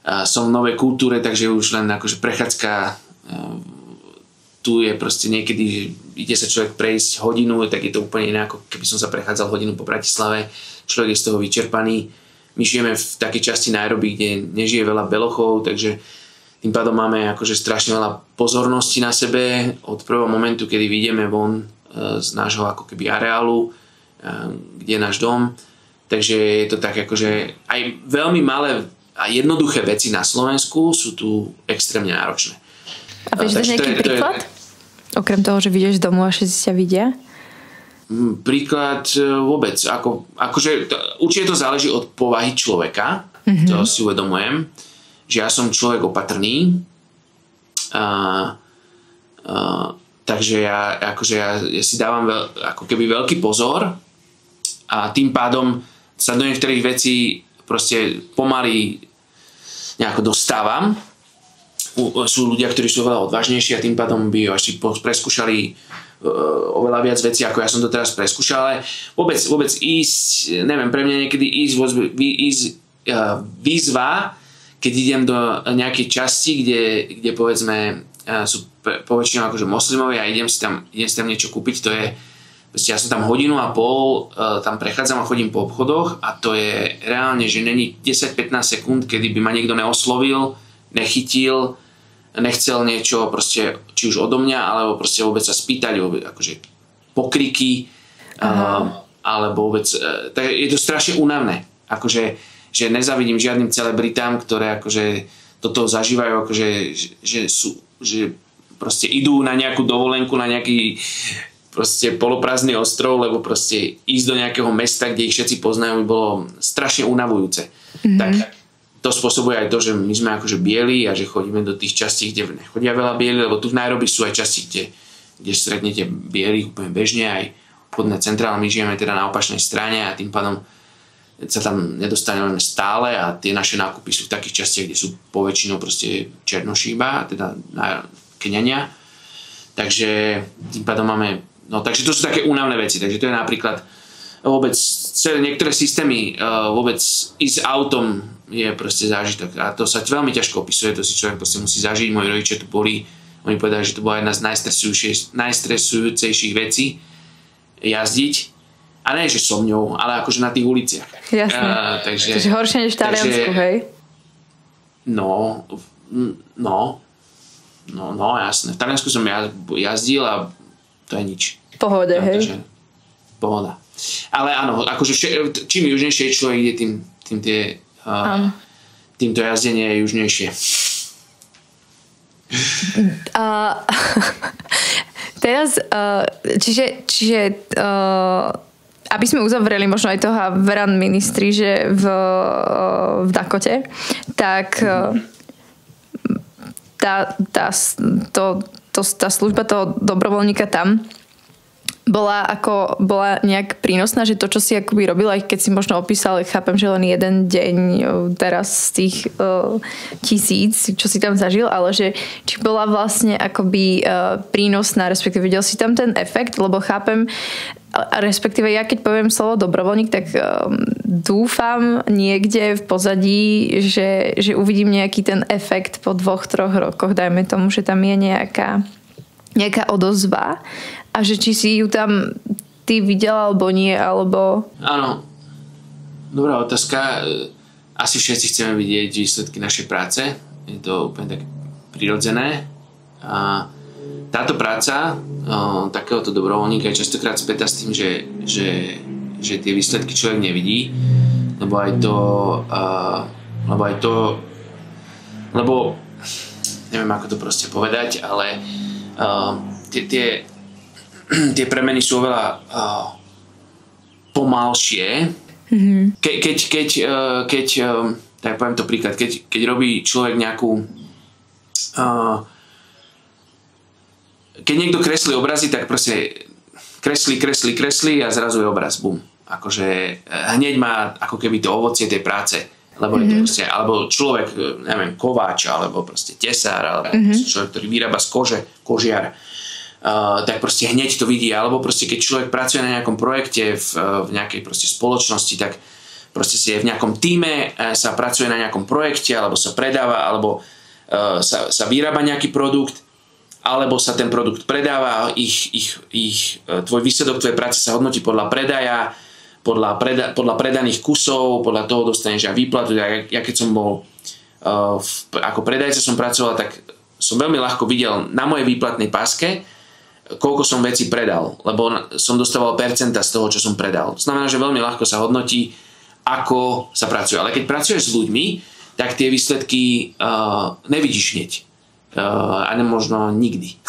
som v novej kultúre, takže už len akože prechádzka tu je proste niekedy, že ide sa človek prejsť hodinu, tak je to úplne iné, ako keby som sa prechádzal hodinu po Bratislave. Človek je z toho vyčerpaný. My žijeme v takej časti Nairobi, kde nežije veľa belochov, takže tým pádom máme akože strašne veľa pozornosti na sebe od prvého momentu, kedy vyjdeme von z nášho ako keby areálu, kde je náš dom. Takže je to tak akože aj veľmi malé a jednoduché veci na Slovensku sú tu extrémne náročné. A vieš dať nejaký príklad? Okrem toho, že vidieš z domu a všetci ťa vidia? Príklad vôbec. Určite to záleží od povahy človeka. To si uvedomujem. Že ja som človek opatrný. Takže ja si dávam ako keby veľký pozor a tým pádom sa do niektorých vecí proste pomaly nejako dostávam. Sú ľudia, ktorí sú veľa odvážnejší a tým pádom by asi preskúšali oveľa viac vecí, ako ja som to teraz preskúšal, ale vôbec ísť, neviem, pre mňa niekedy ísť výzva, keď idem do nejakej časti, kde povedzme sú poväčšinou akože moslimovia a idem si tam niečo kúpiť, to je, ja som tam 1,5 hodiny, tam prechádzam a chodím po obchodoch a to je reálne, že není 10-15 sekúnd, kedy by ma niekto neoslovil, nechytil, nechcel niečo proste, či už odo mňa, alebo proste vôbec sa spýtať, akože pokriky, alebo vôbec, tak je to strašne únavné, akože, že nezavidím žiadnym celebritám, ktoré akože toto zažívajú, akože, že proste idú na nejakú dovolenku, na nejaký proste poloprázdny ostrov, lebo proste ísť do nejakého mesta, kde ich všetci poznajú, by bolo strašne unavujúce. Tak to spôsobuje aj to, že my sme akože bieli a že chodíme do tých častí, kde nechodia veľa bieli, lebo tu v Nairobi sú aj časti, kde stretnete bielých úplne bežne, aj obchodné centra, ale my žijeme teda na opačnej strane a tým pádom sa tam nedostaneme stále a tie naše nákupy sú v takých častiach, kde sú poväčšinou proste černošíba, teda Keňania. Takže tým pádom máme, no takže to sú také únavné veci, takže to je napríklad vôbec niektoré systémy, vôbec ísť autom je proste zážitok a to sa veľmi ťažko opisuje, to si človek proste musí zažiť. Moji rodičia tu boli, oni povedali, že to bola jedna z najstresujúcejších vecí jazdiť a nie, že so mňou, ale akože na tých uliciach. Jasne, takže horšie než v Taliansku, hej? No, jasné. V Taliansku som jazdil a to je nič. Pohode, hej? Pohoda. Ale áno, akože čím južnejšie človek ide, týmto jazdenie je južnejšie. Teraz, čiže aby sme uzavreli možno aj toho Verand Ministry, že v Dakote, tak tá služba toho dobrovoľníka tam bola nejak prínosná, že to, čo si akoby robil, aj keď si možno opísal, chápem, že len jeden deň teraz z tých 1000, čo si tam zažil, ale že či bola vlastne akoby prínosná, respektíve videl si tam ten efekt, lebo chápem, respektíve ja keď poviem slovo dobrovoľník, tak dúfam niekde v pozadí, že uvidím nejaký ten efekt po 2-3 rokoch, dajme tomu, že tam je nejaká odozva a že či si ju tam ty videla alebo nie, alebo... Áno, dobrá otázka. Asi všetci chceme vidieť výsledky našej práce, je to úplne tak prirodzené a táto práca takéhoto dobrovoľníka je častokrát spätá s tým, že tie výsledky človek nevidí, lebo neviem ako to proste povedať, ale tie premeny sú oveľa pomalšie. Keď tak poviem to príklad, keď robí človek nejakú keď niekto kreslí obrazy, tak proste kreslí a zrazu je obraz, bum. Akože hneď má ako keby to ovocie tej práce, lebo je to proste, alebo človek, neviem, kováč, alebo proste tesár, alebo človek, ktorý vyrába z kože, kožiar, tak proste hneď to vidí, alebo proste keď človek pracuje na nejakom projekte v nejakej proste spoločnosti, tak proste si je v nejakom týme, sa pracuje na nejakom projekte, alebo sa predáva, alebo sa vyrába nejaký produkt, alebo sa ten produkt predáva, tvoj výsledok tvojej práce sa hodnotí podľa predaja, podľa predaných kusov, podľa toho dostaneš aj výplatu. Ja keď som bol ako predajca som pracoval, tak som veľmi ľahko videl na mojej výplatnej páske, koľko som vecí predal, lebo som dostával percenta z toho, čo som predal. To znamená, že veľmi ľahko sa hodnotí, ako sa pracuje. Ale keď pracuješ s ľuďmi, tak tie výsledky nevidíš hneď. A možno nikdy.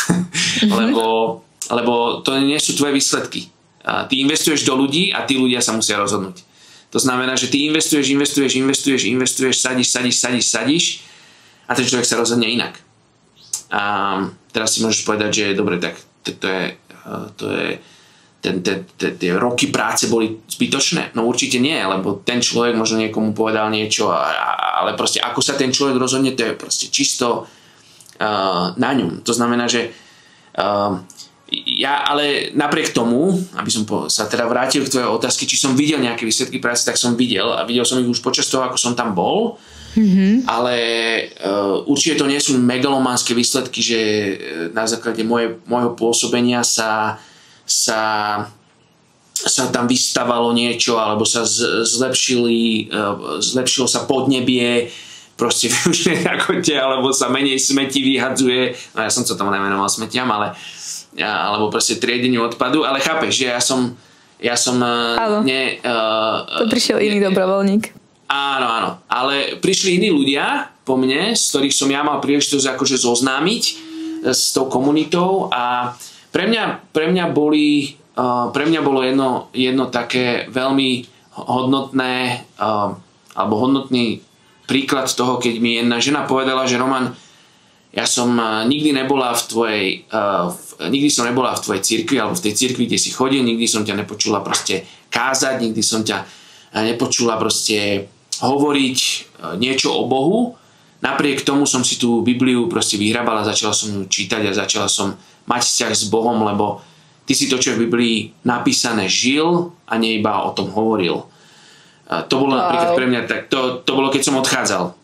lebo to nie sú tvoje výsledky. Ty investuješ do ľudí a tí ľudia sa musia rozhodnúť. To znamená, že ty investuješ, sadíš a ten človek sa rozhodne inak. A teraz si môžeš povedať, že dobre, tak tie roky práce boli zbytočné. No určite nie, lebo ten človek možno niekomu povedal niečo, ale proste ako sa ten človek rozhodne, to je proste čisto na ňom. To znamená, že ja ale napriek tomu, aby som sa teda vrátil k tvojej otázke, či som videl nejaké výsledky práce, tak som videl a videl som ich už počas toho, ako som tam bol, ale určite to nie sú megalománske výsledky, že na základe môjho pôsobenia sa tam vystavalo niečo, alebo sa zlepšilo sa podnebie, proste ako alebo sa menej smeti vyhadzuje, no ja som sa tomu nemenoval smetiam, alebo proste triedeniu odpadu, ale chápeš, že ja som to prišiel iný dobrovoľník. Áno, ale prišli iní ľudia po mne, z ktorých som ja mal príležitosť akože zoznámiť s tou komunitou a pre mňa bolo jedno také veľmi hodnotné alebo hodnotný príklad toho, keď mi jedna žena povedala, že Roman, ja som nikdy som nebola v tvojej cirkvi alebo v tej cirkvi, kde si chodil, nikdy som ťa nepočula proste kázať, nikdy som ťa nepočula proste hovoriť niečo o Bohu. Napriek tomu som si tú Bibliu proste vyhrabala, začala som ju čítať a začala som mať vzťah s Bohom, lebo ty si to, čo je v Biblii napísané, žil a nie iba o tom hovoril. To bolo napríklad pre mňa tak, to bolo, keď som odchádzal.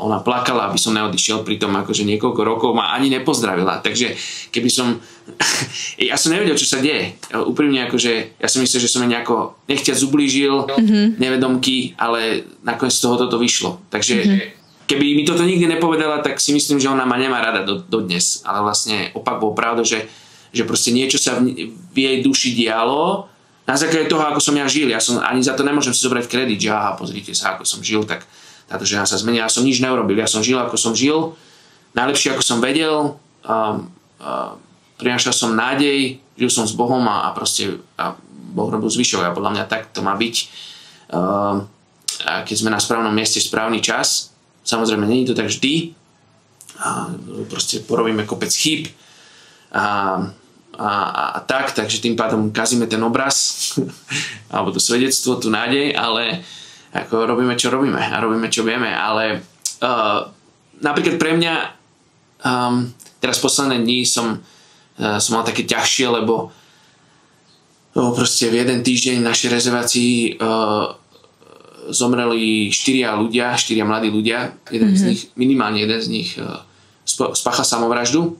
Ona plakala, aby som neodišiel, pritom akože niekoľko rokov ma ani nepozdravila. Takže keby som... ja som nevedel, čo sa deje. Úprimne akože, ja som myslel, že som jej nejako nechťac ublížil, nevedomky, ale nakoniec z toho toto vyšlo. Takže keby mi toto nikdy nepovedala, tak si myslím, že ona ma nemá rada dodnes. Ale vlastne opak bol pravda, že proste niečo sa v jej duši dialo na základe toho, ako som ja žil. Ja ani za to nemôžem si zobrať kredit, že aha, pozrite sa, ako som žil, tak táto žena sa zmenila. Ja som nič neurobil. Ja som žil, ako som žil. Najlepšie, ako som vedel. Prinášal som nádej. Žil som s Bohom a proste Boh robil zvyšok. A podľa mňa tak to má byť. A keď sme na správnom mieste, správny čas. Samozrejme, nie je to tak vždy. Proste porobíme kopec chýb. A tak, takže tým pádom kazíme ten obraz alebo to svedectvo, tú nádej, ale ako robíme, čo robíme a robíme, čo vieme, ale napríklad pre mňa teraz posledné dní som mal také ťažšie, lebo proste v jeden týždeň v našej rezervácii zomreli 4 mladí ľudia, minimálne jeden z nich spáchal samovraždu.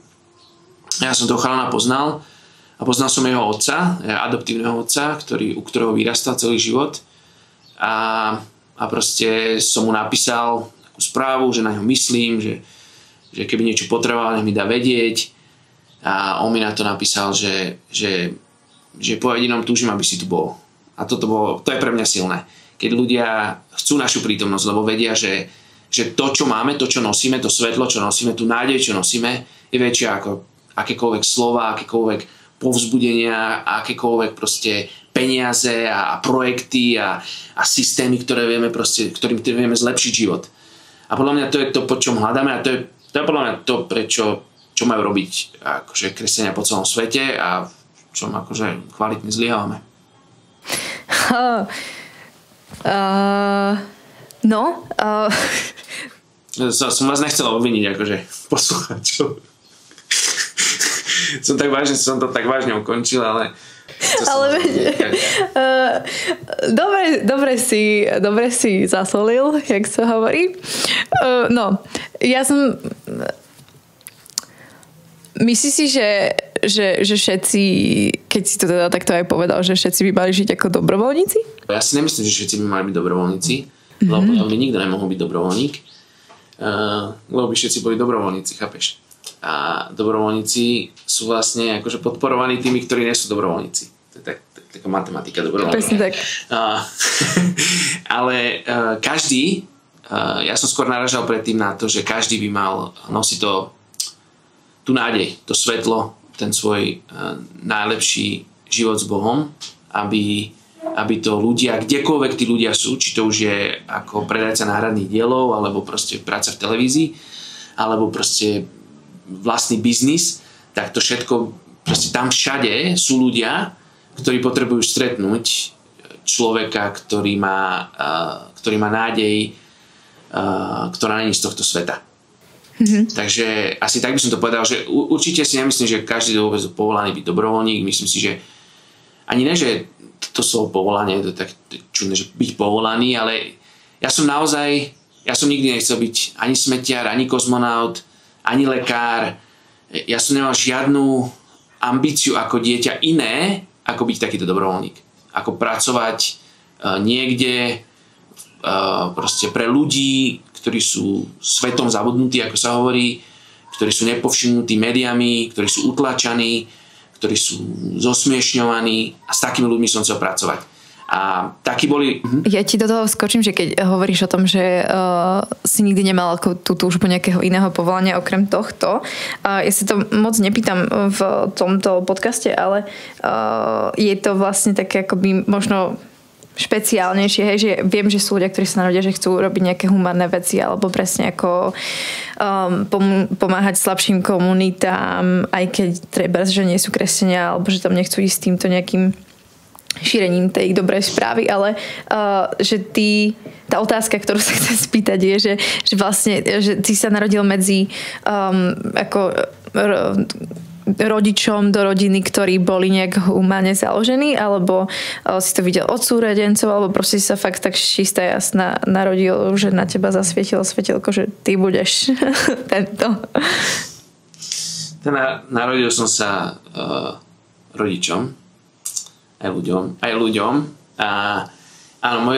Ja som toho chalana poznal a poznal som jeho otca, adoptívneho otca, u ktorého vyrastal celý život a proste som mu napísal takú správu, že na ňo myslím, že keby niečo potreboval, nech mi dá vedieť a on mi na to napísal, že po jedinom túžim, aby si tu bol. A to je pre mňa silné. Keď ľudia chcú našu prítomnosť, lebo vedia, že to, čo máme, to, čo nosíme, to svetlo, čo nosíme, tú nádej, čo nosíme, je väčšia ako akékoľvek slova, akékoľvek povzbudenia, akékoľvek proste peniaze a projekty a systémy, ktorým vieme zlepšiť život. A podľa mňa to je to, po čom hľadáme a to je podľa mňa to, čo majú robiť akože kresťania po celom svete a v čom akože kvalitne zlyhávame. Som vás nechcel obviniť akože poslucháčov. som to tak vážne ukončil, ale... Ale dobre si zasolil, jak sa hovorí. No, ja som... Myslíš si, že všetci, keď si to teda takto aj povedal, že všetci by mali žiť ako dobrovoľníci? Ja si nemyslím, že všetci by mali byť dobrovoľníci, lebo by nikto nemohol byť dobrovoľník, lebo by všetci boli dobrovoľníci, chápeš? A dobrovoľníci sú vlastne akože podporovaní tými, ktorí nie sú dobrovoľníci. To je taká matematika dobrovoľníka. Presne tak. Ale každý, ja som skôr naražal predtým na to, že každý by mal nosiť tú nádej, to svetlo, ten svoj najlepší život s Bohom, aby to ľudia, kdekoľvek tí ľudia sú, či to už je ako predajca náhradných dielov, alebo proste práca v televízii, alebo proste vlastný biznis, tak to všetko, proste tam všade sú ľudia, ktorí potrebujú stretnúť človeka, ktorý má nádej, ktorá není z tohto sveta. Takže asi tak by som to povedal, že určite si nemyslím, že každý je vôbec povolaný byť dobrovoľník. Myslím si, že ani ne, že to slovo povolanie je to tak čudné, že byť povolaný, ale ja som nikdy nechcel byť ani smetiar, ani kozmonaut, ani lekár. Ja som nemal žiadnu ambíciu ako dieťa iné, ako byť takýto dobrovoľník. Ako pracovať niekde proste pre ľudí, ktorí sú svetom zabudnutí, ako sa hovorí, ktorí sú nepovšimnutí médiami, ktorí sú utlačaní, ktorí sú zosmiešňovaní, a s takými ľuďmi som chcel pracovať. A takí boli... Ja ti do toho skočím, že keď hovoríš o tom, že si nikdy nemal ako tú túžbu nejakého iného povolania okrem tohto, ja si to moc nepýtam v tomto podcaste, ale je to vlastne také akoby možno špeciálnejšie, hej, že viem, že sú ľudia, ktorí sa narodia, že chcú robiť nejaké humánne veci, alebo presne ako pomáhať slabším komunitám, aj keď treba, že nie sú kresťania, alebo že tam nechcú ísť týmto nejakým šírením tej dobrej správy, ale že tá otázka, ktorú sa chcem spýtať, je, že vlastne, že ty sa narodil medzi rodičom do rodiny, ktorí boli nejak humánne založení, alebo si to videl od súrodencov, alebo proste si sa fakt tak čistá jasná narodil, že na teba zasvietilo svetelko, že ty budeš tento. Narodil som sa rodičom, aj ľuďom. A áno,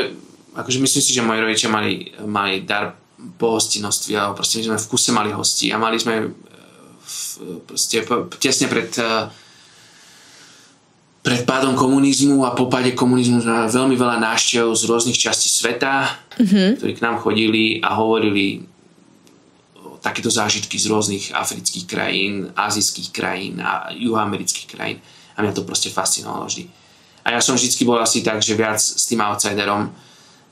akože myslím si, že moji rodičia mali dar pohostinnosti, a proste my sme v kuse mali hosti a mali sme proste tesne pred pádom komunizmu a po páde komunizmu sme mali veľmi veľa návštev z rôznych častí sveta, ktorí k nám chodili a hovorili o takéto zážitky z rôznych afrických krajín, azijských krajín a juhoamerických krajín. A mňa to proste fascinovalo vždy. A ja som vždycky bol asi tak, že viac s tým outsiderom,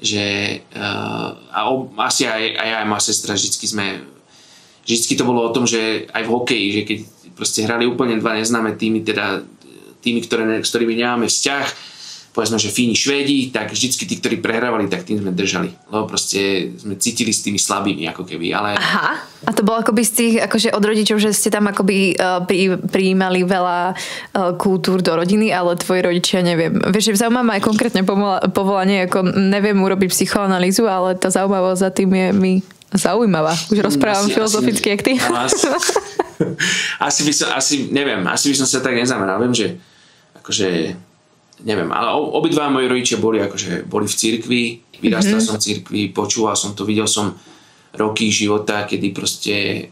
že asi aj ja a moja sestra vždycky to bolo o tom, že aj v hokeji, že keď proste hrali úplne dva neznáme týmy, teda týmy, s ktorými nemáme vzťah, povedzme, že Fíni, Švédi, tak vždycky tí, ktorí prehrávali, tak tým sme držali. Lebo proste sme cítili s tými slabými, ako keby. Ale... Aha, a to bolo akoby z tých, akože od rodičov, že ste tam akoby prijímali veľa kultúr do rodiny, ale tvoji rodičia, neviem. Vieš, že zaujíma ma aj konkrétne povolanie, ako neviem urobiť psychoanalýzu, ale tá zaujímavosť za tým je mi zaujímavá. Už rozprávam filozoficky, jak ty. Asi by som sa tak nezameral. Viem, že akože neviem, ale obidva moji rodičia boli v cirkvi, vyrastal som v cirkvi, počúval som to, videl som roky života, kedy proste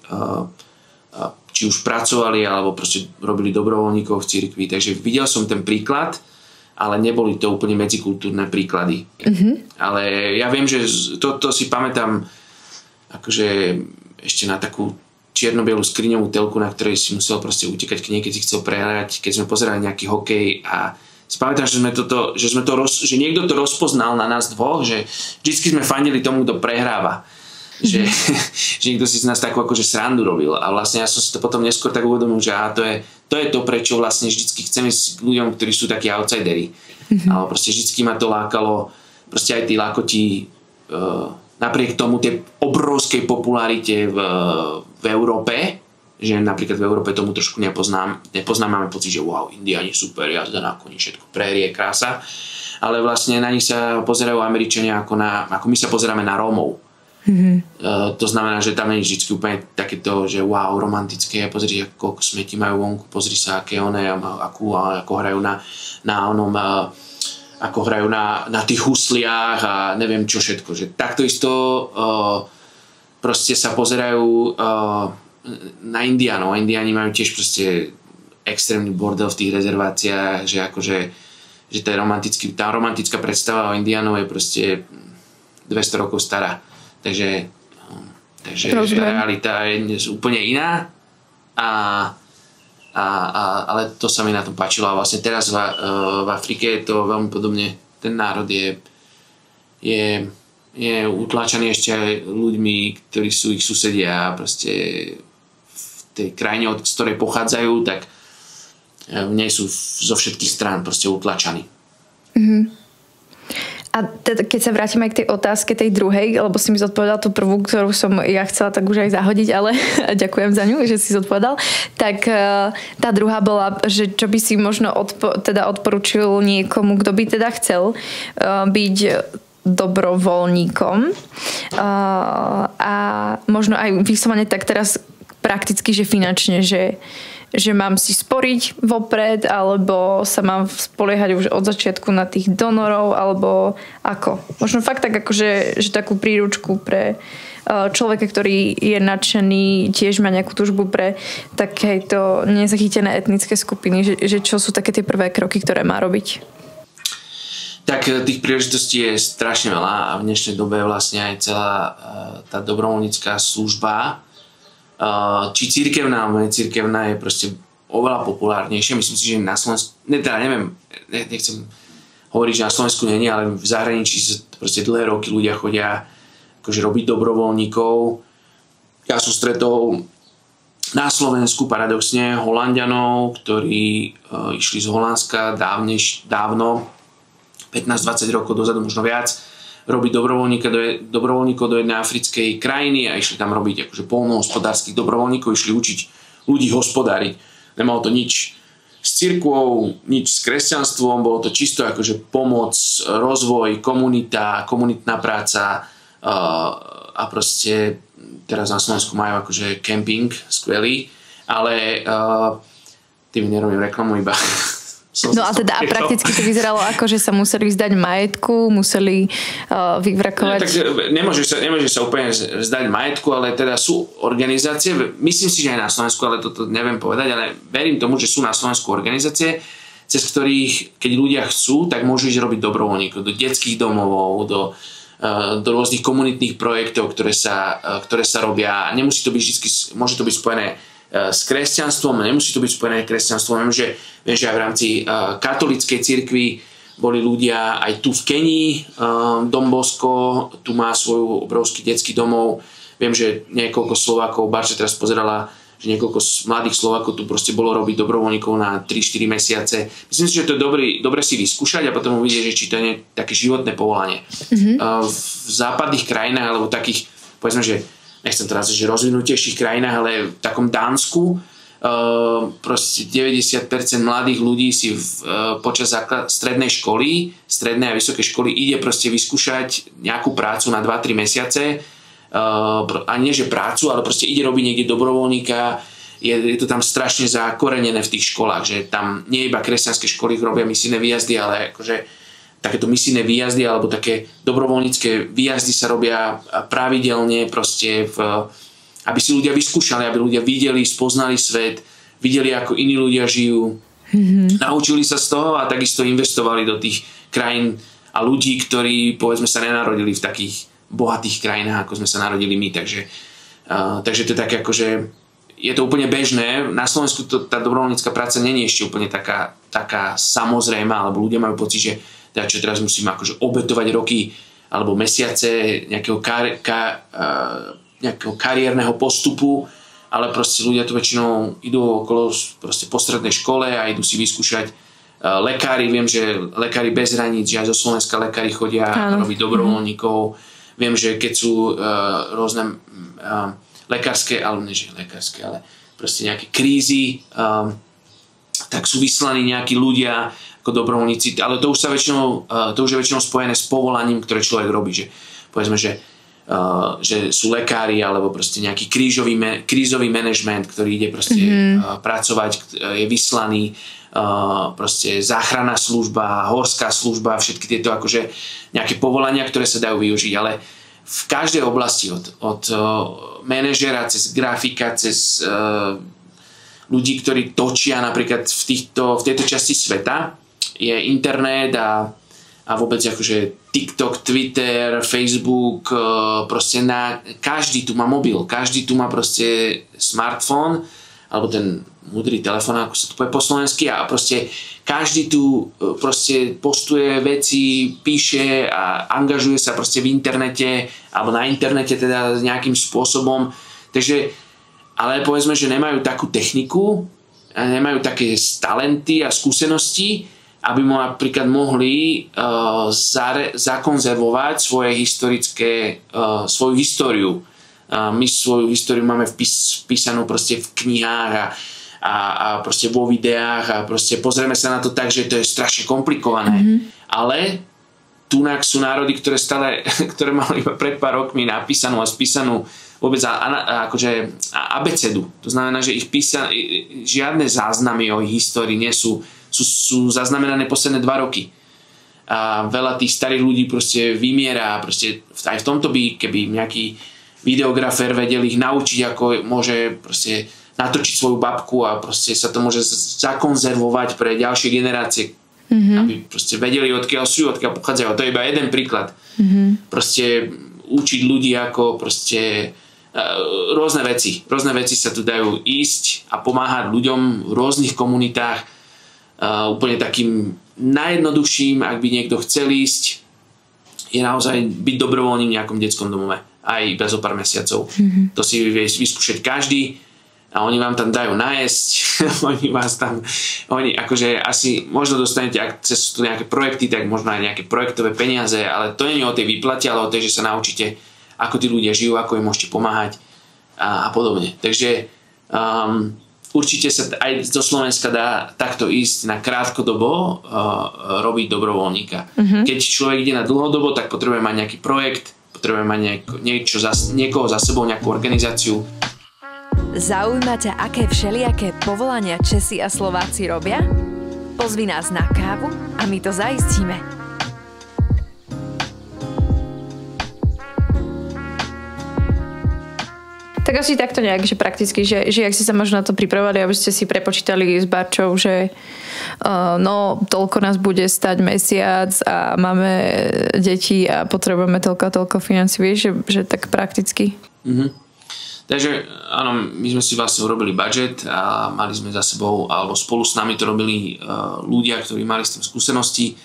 či už pracovali, alebo proste robili dobrovoľníkov v cirkvi, takže videl som ten príklad, ale neboli to úplne medzikultúrne príklady. Ale ja viem, že to si pamätám akože ešte na takú čierno-bielú skriňovú telku, na ktorej si musel proste utekať k nej, keď si chcel prehrať, keď sme pozerali nejaký hokej, a si pamätám, že niekto to rozpoznal na nás dvoch, že vždycky sme fandili tomu, kto prehráva. Že niekto si z nás takú akože srandu robil, a vlastne ja som si to potom neskôr tak uvedomil, že to je to, prečo vlastne vždycky chceme s ľuďom, ktorí sú takí outsideri. Ale proste vždycky ma to lákalo, proste aj tí lakoti napriek tomu tej obrovskej popularite v Európe, že napríklad v Európe tomu trošku nepoznáme, máme pocit, že wow, Indiáni super, jazda na koni, všetko, prérie, krása, ale vlastne na nich sa pozerajú Američania ako my sa pozeráme na Rómov. To znamená, že tam nie je vždy úplne takéto, že wow, romantické, pozri, koľko smetí majú vonku, pozri sa, aké one, ako hrajú ako hrajú na tých husliach a neviem čo všetko. Že takto isto proste sa pozerajú na Indiánov. Indiáni majú tiež proste extrémny bordel v tých rezerváciách, že akože že tá romantická predstava o Indiánov je proste 200 rokov stará. Takže realita je úplne iná ale to sa mi na tom páčilo a vlastne teraz v Afrike je to veľmi podobne. Ten národ je utláčaný ešte aj ľuďmi, ktorí sú ich susedia a proste v tej krajine, z ktorej pochádzajú, tak nie sú zo všetkých strán proste utlačaní. A teda, keď sa vrátim aj k tej otázke tej druhej, lebo si mi zodpovedal tú prvú, ktorú som ja chcela tak už aj zahodiť, ale ďakujem za ňu, že si zodpovedal, tak tá druhá bola, že čo by si možno odporučil niekomu, kto by teda chcel byť dobrovoľníkom a možno aj vyslovene tak teraz prakticky, že finančne, že mám si sporiť vopred, alebo sa mám spoliehať už od začiatku na tých donorov, alebo ako. Možno fakt tak akože, že takú príručku pre človeka, ktorý je nadšený, tiež má nejakú túžbu pre takéto nezachytené etnické skupiny, že čo sú také tie prvé kroky, ktoré má robiť? Tak tých príležitostí je strašne veľa a v dnešnej dobe vlastne aj celá tá dobrovoľnícka služba či cirkevná alebo necirkevná je proste oveľa populárnejšia. Myslím si, že na Slovensku, nechcem hovoriť, že na Slovensku nie, ale v zahraničí proste dlhé roky ľudia chodia akože robiť dobrovoľníkov. Ja som stretol na Slovensku paradoxne Holanďanov, ktorí išli z Holandska dávno, 15-20 rokov dozadu, možno viac, robiť dobrovoľníkov do jednej africkej krajiny a išli tam robiť akože poľnohospodárskych dobrovoľníkov, išli učiť ľudí hospodáriť. Nemalo to nič s cirkvou, nič s kresťanstvom, bolo to čisto akože pomoc, rozvoj, komunitná práca a proste teraz na Slovensku majú akože camping skvelý, ale tým nerobím reklamu iba. No a teda prakticky to vyzeralo ako, že sa museli vzdať majetku, museli vyvrakovať. Tak nemôže sa úplne vzdať majetku, ale teda sú organizácie, myslím si, že aj na Slovensku, ale toto neviem povedať, ale verím tomu, že sú na Slovensku organizácie, cez ktorých, keď ľudia chcú, tak môžu ísť robiť dobrovoľníkov do detských domovov, do rôznych komunitných projektov, ktoré sa robia. Nemusí to byť vždy, môže to byť spojené s kresťanstvom, nemusí to byť spojené s kresťanstvom. Viem, že aj v rámci katolíckej cirkvi boli ľudia aj tu v Kenii, Dom Bosco, tu má svoj obrovský detský domov. Viem, že niekoľko Slovákov, Barča teraz pozerala, že niekoľko mladých Slovákov tu proste bolo robiť dobrovoľníkov na 3-4 mesiace. Myslím si, že to je dobre si vyskúšať a potom uvidieť, že či to nie je také životné povolanie. V západných krajinách, alebo takých, povedzme, že nechcem teraz, že rozvinutejších krajinách, ale v takom Dánsku proste 90% mladých ľudí si počas strednej a vysokej školy ide proste vyskúšať nejakú prácu na 2-3 mesiace a nie že prácu, ale proste ide robiť niekde dobrovoľníka. Je to tam strašne zakorenené v tých školách, že tam nie iba kresťanské školy robia misijné výjazdy, ale akože takéto misijné výjazdy alebo také dobrovoľnícke výjazdy sa robia pravidelne proste, aby si ľudia vyskúšali, aby ľudia videli, spoznali svet, videli, ako iní ľudia žijú, naučili sa z toho a takisto investovali do tých krajín a ľudí, ktorí povedzme sa nenarodili v takých bohatých krajinách, ako sme sa narodili my. Takže to je také akože je to úplne bežné. Na Slovensku tá dobrovoľnícka práca nie je ešte úplne taká samozrejmá, alebo ľudia majú pocit, že čo teraz musím akože obetovať roky alebo mesiace nejakého kariérneho postupu, ale proste ľudia tu väčšinou idú okolo proste po strednej škole a idú si vyskúšať lekári. Viem, že lekári bez hraníc, že aj zo Slovenska lekári chodia robiť dobrovoľníkov. Viem, že keď sú rôzne lekárske, ale nie že lekárske, ale proste nejaké krízy, tak sú vyslaní nejakí ľudia ako dobrovoľníci, ale to už je väčšinou spojené s povolaním, ktoré človek robí, že povedzme, že sú lekári alebo proste nejaký krízový manažment, ktorý ide proste pracovať, je vyslaný, proste záchranná služba, horská služba, všetky tieto akože nejaké povolania, ktoré sa dajú využiť, ale v každej oblasti od manažera cez grafika, cez ľudí, ktorí točia napríklad v tejto časti sveta, je internet a vôbec akože TikTok, Twitter, Facebook, proste každý tu má mobil, každý tu má proste smartfón alebo ten múdry telefón, ako sa to povie po slovensky, a proste každý tu proste postuje veci, píše a angažuje sa proste v internete alebo na internete teda nejakým spôsobom. Takže, ale povedzme, že nemajú takú techniku, nemajú také talenty a skúsenosti, aby mu napríklad mohli zakonzervovať svoju históriu. My svoju históriu máme vpísanú proste v knihách a proste vo videách a proste pozrieme sa na to tak, že to je strašne komplikované. Ale tunak sú národy, ktoré mali iba pred pár rokmi napísanú a spísanú vôbec akože abecedu. To znamená, že žiadne záznamy o ich histórii nie sú zaznamenané posledné 2 roky. A veľa tých starých ľudí proste vymiera. Proste aj v tomto by, keby nejaký videografér vedel ich naučiť, ako môže proste natočiť svoju babku a proste sa to môže zakonzervovať pre ďalšie generácie. Aby proste vedeli, odkiaľ sú, odkiaľ pochádzajú. To je iba jeden príklad. Proste učiť ľudí, ako proste rôzne veci sa tu dajú ísť a pomáhať ľuďom v rôznych komunitách. Úplne takým najjednoduchším, ak by niekto chcel ísť, je naozaj byť dobrovoľným v nejakom detskom domove. Aj bez o pár mesiacov. To si vie vyskúšať každý a oni vám tam dajú najesť. Oni akože asi možno dostanete, ak cez tu nejaké projekty, tak možno aj nejaké projektové peniaze, ale to nie je o tej výplate, ale o tej, že sa naučíte, ako tí ľudia žijú, ako im môžete pomáhať a podobne. Takže určite sa aj zo Slovenska dá takto ísť na krátkodobo robiť dobrovoľníka. Keď človek ide na dlhodobo, tak potrebuje mať nejaký projekt, potrebuje mať niekoho za sebou, nejakú organizáciu. Zaujíma ťa, aké všelijaké povolania Česi a Slováci robia? Pozvi nás na kávu a my to zaistíme. Tak asi takto nejak, že prakticky, že ak ste sa možno na to pripravovali, aby ste si prepočítali s Barčou, že toľko nás bude stať mesiac a máme deti a potrebujeme toľko financií, vieš, že tak prakticky. Takže áno, my sme si vlastne urobili budget a mali sme za sebou, alebo spolu s nami to robili ľudia, ktorí mali s tým skúsenosti.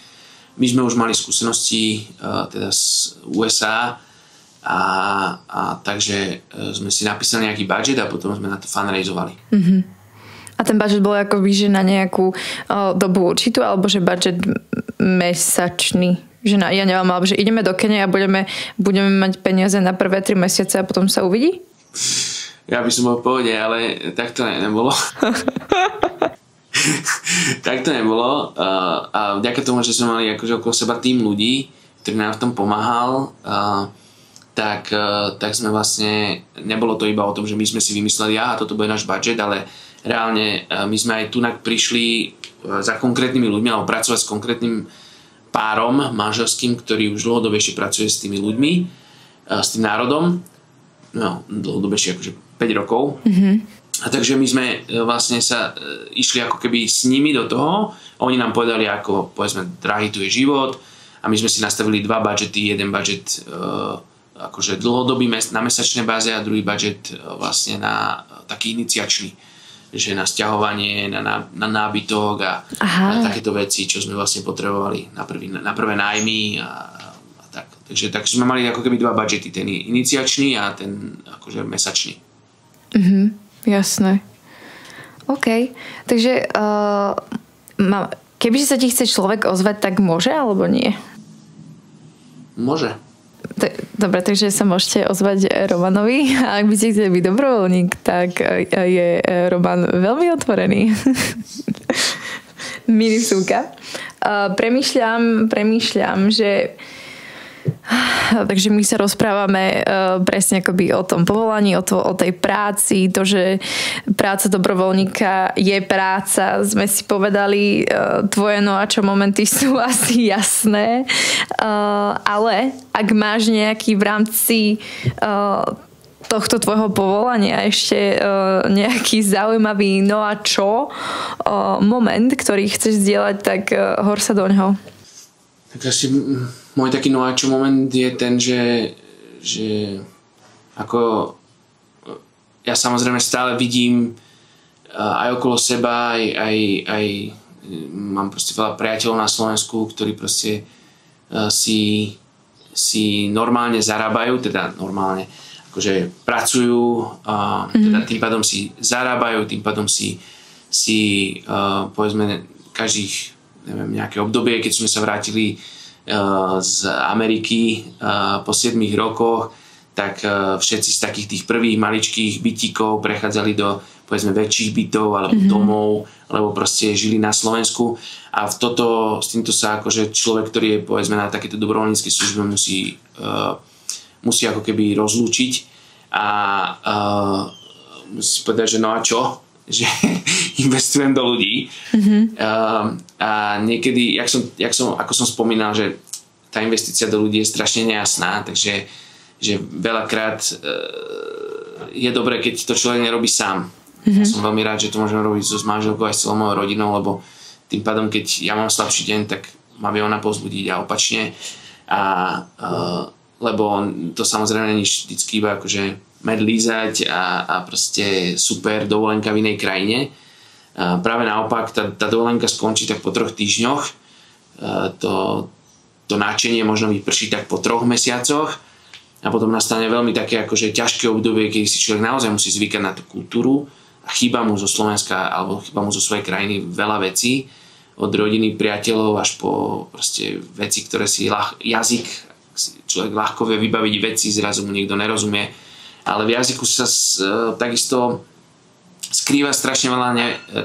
My sme už mali skúsenosti teda z USA, a takže sme si napísali nejaký budget a potom sme na to fundraizovali. A ten budget bol ako že na nejakú dobu určitú, alebo že budget mesačný? Že ja neviem, alebo že ideme do Kene a budeme mať peniaze na prvé 3 mesiace a potom sa uvidí? Ja by som bol v pohode, ale tak to nebolo. Tak to nebolo. A vďaka tomu, že sme mali akože okolo seba tým ľudí, ktorý nám v tom pomáhal, tak sme vlastne, nebolo to iba o tom, že my sme si vymysleli, toto bude náš budget, ale reálne my sme aj tunak prišli za konkrétnymi ľuďmi, alebo pracovať s konkrétnym párom manželským, ktorý už dlhodobejšie pracuje s tými ľuďmi, s tým národom, dlhodobejšie akože 5 rokov. A takže my sme vlastne sa išli ako keby s nimi do toho, oni nám povedali, ako povedzme, drahý tu je život, a my sme si nastavili 2 budžety, jeden budget akože dlhodobý na mesačnej báze a druhý budget vlastne na taký iniciačný, že na sťahovanie, na nábytok a takéto veci, čo sme vlastne potrebovali na prvé nájmy a tak. Takže sme mali ako keby 2 budžety, ten iniciačný a ten akože mesačný. Jasné. OK. Takže keby sa ti chce človek ozvať, tak môže alebo nie? Môže. Dobre, takže sa môžete ozvať Romanovi. A ak by ste chceli byť dobrovoľník, tak je Roman veľmi otvorený. Mini vsúka. Premýšľam, že takže my sa rozprávame presne akoby o tom povolaní, o tej práci, to, že práca dobrovoľníka je práca, sme si povedali, tvoje no a čo momenty sú asi jasné, ale ak máš nejaký v rámci tohto tvojho povolania ešte nejaký zaujímavý no a čo moment, ktorý chceš zdieľať, tak hor sa do ňoho. Tak asi môj taký no a čo moment je ten, že ako ja samozrejme stále vidím aj okolo seba, aj mám proste veľa priateľov na Slovensku, ktorí proste si normálne zarábajú, teda normálne, akože pracujú, teda tým pádom si zarábajú, tým pádom si povedzme každých neviem, nejaké obdobie, keď sme sa vrátili z Ameriky po 7 rokoch, tak všetci z takých tých prvých maličkých bytíkov prechádzali do povedzme väčších bytov alebo domov, alebo proste žili na Slovensku a s týmto sa akože človek, ktorý je povedzme na takéto dobrovoľníckej službe musí ako keby rozlúčiť a musí povedať, že no a čo? Že investujem do ľudí a niekedy, ako som spomínal, že tá investícia do ľudí je strašne nejasná, takže že veľakrát je dobré, keď to človek nerobí sám. Ja som veľmi rád, že to môžeme robiť so manželkou aj s celou mojou rodinou, lebo tým pádom, keď ja mám slabší deň, tak ma vie ona povzbudiť a opačne lebo to samozrejme nie vždycky iba akože med lízať a proste super dovolenka v inej krajine. Práve naopak, tá dovolenka skončí tak po 3 týždňoch. To nadšenie možno vyprší tak po 3 mesiacoch a potom nastane veľmi také akože ťažké obdobie, keď si človek naozaj musí zvykať na tú kultúru a chýba mu zo Slovenska alebo chýba mu zo svojej krajiny veľa vecí, od rodiny, priateľov až po proste veci, ktoré jazyk človek ľahko vie vybaviť veci, zrazu mu niekto nerozumie. Ale v jazyku sa takisto skrýva strašne veľa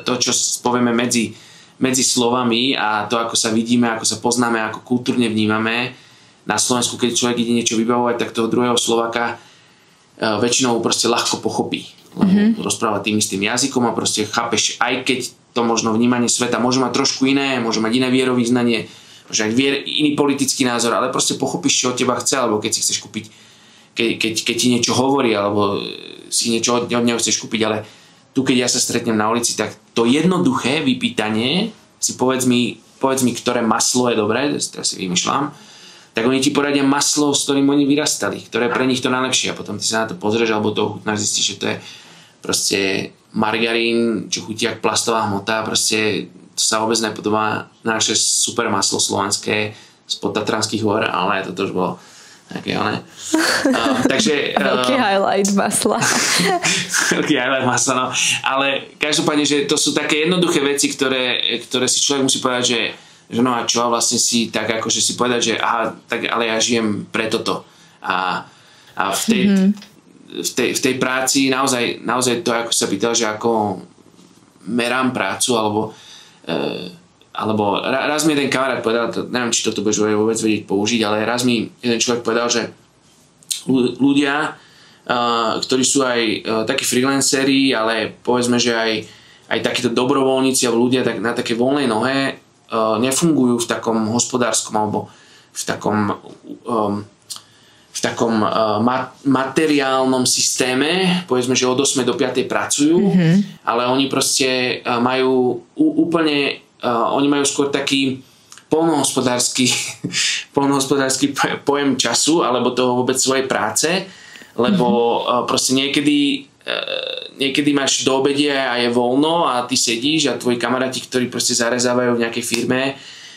to, čo povieme medzi slovami a to, ako sa vidíme, ako sa poznáme, ako kultúrne vnímame. Na Slovensku, keď človek ide niečo vybavovať, tak toho druhého Slováka väčšinou proste ľahko pochopí. Lebo rozpráva tým istým jazykom a proste chápeš, aj keď to možno vnímanie sveta môže mať trošku iné, môže mať iné vierovýznanie, môže mať iný politický názor, ale proste pochopíš, čo od teba chce, alebo keď si chceš kúpiť keď ti niečo hovorí, alebo si niečo od neho chceš kúpiť, ale tu, keď ja sa stretnem na ulici, tak to jednoduché vypýtanie, si povedz mi, ktoré maslo je dobré, teraz si vymýšľam, tak oni ti poradia maslo, s ktorým oni vyrastali, ktoré je pre nich to najlepšie a potom ty sa na to pozrieš, alebo to ochutnáš, zistíš, že to je proste margarín, čo chutí jak plastová hmota, proste to sa vôbec nepodobá na naše super maslo slovenské spod Tatranských hôr, ale toto už bolo také, takže veľký highlight masla. Veľký highlight masla, no. Ale každopádne, že to sú také jednoduché veci, ktoré si človek musí povedať, že no a čo, a vlastne si tak akože si povedať, že aha, tak ale ja žijem pre toto. A v tej práci naozaj to, ako sa pýtal, že ako merám prácu, alebo raz mi jeden kamarát povedal, neviem, či toto budeš vôbec vedieť použiť, ale raz mi jeden človek povedal, že ľudia, ktorí sú aj takí freelanceri, ale povedzme, že aj takíto dobrovoľníci alebo ľudia na také voľnej nohe nefungujú v takom hospodárskom alebo v takom materiálnom systéme, povedzme, že od 8 do 5 pracujú, ale oni proste majú úplne oni majú skôr taký poľnohospodársky pojem času alebo toho vôbec svojej práce, lebo proste niekedy máš do obedia a je voľno a ty sedíš a tvoji kamaráti, ktorí proste zarezávajú v nejakej firme,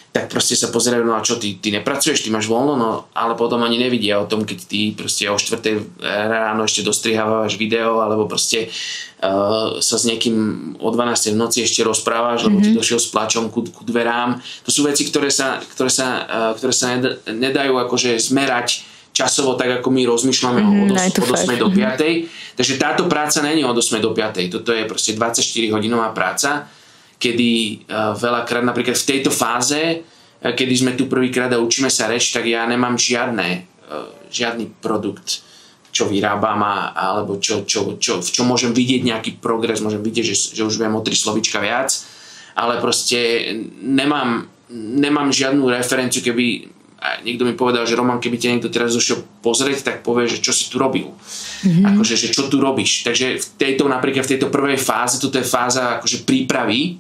tak proste sa pozerajú, no a čo, ty nepracuješ, ty máš voľno, no ale potom ani nevidia o tom, keď ty proste o 4 ráno ešte dostrihávaš video, alebo proste sa s niekým o 12 v noci ešte rozprávaš, lebo ti došiel s plačom ku dverám. To sú veci, ktoré sa nedajú akože zmerať časovo tak, ako my rozmýšľame od 8 do 5. Takže táto práca není od 8 do 5. Toto je proste 24-hodinová práca, kedy veľakrát napríklad v tejto fáze, kedy sme tu prvýkrát a učíme sa reč, tak ja nemám žiadny produkt, čo vyrábam alebo v čo môžem vidieť nejaký progres, môžem vidieť, že už viem o 3 slovíčka viac, ale proste nemám žiadnu referenciu, keby niekto mi povedal, že Roman, keby ťa niekto teraz došiel pozrieť, tak povie, že čo si tu robil. Akože, že čo tu robíš. Takže napríklad v tejto prvej fáze, toto je fáza akože prípravy,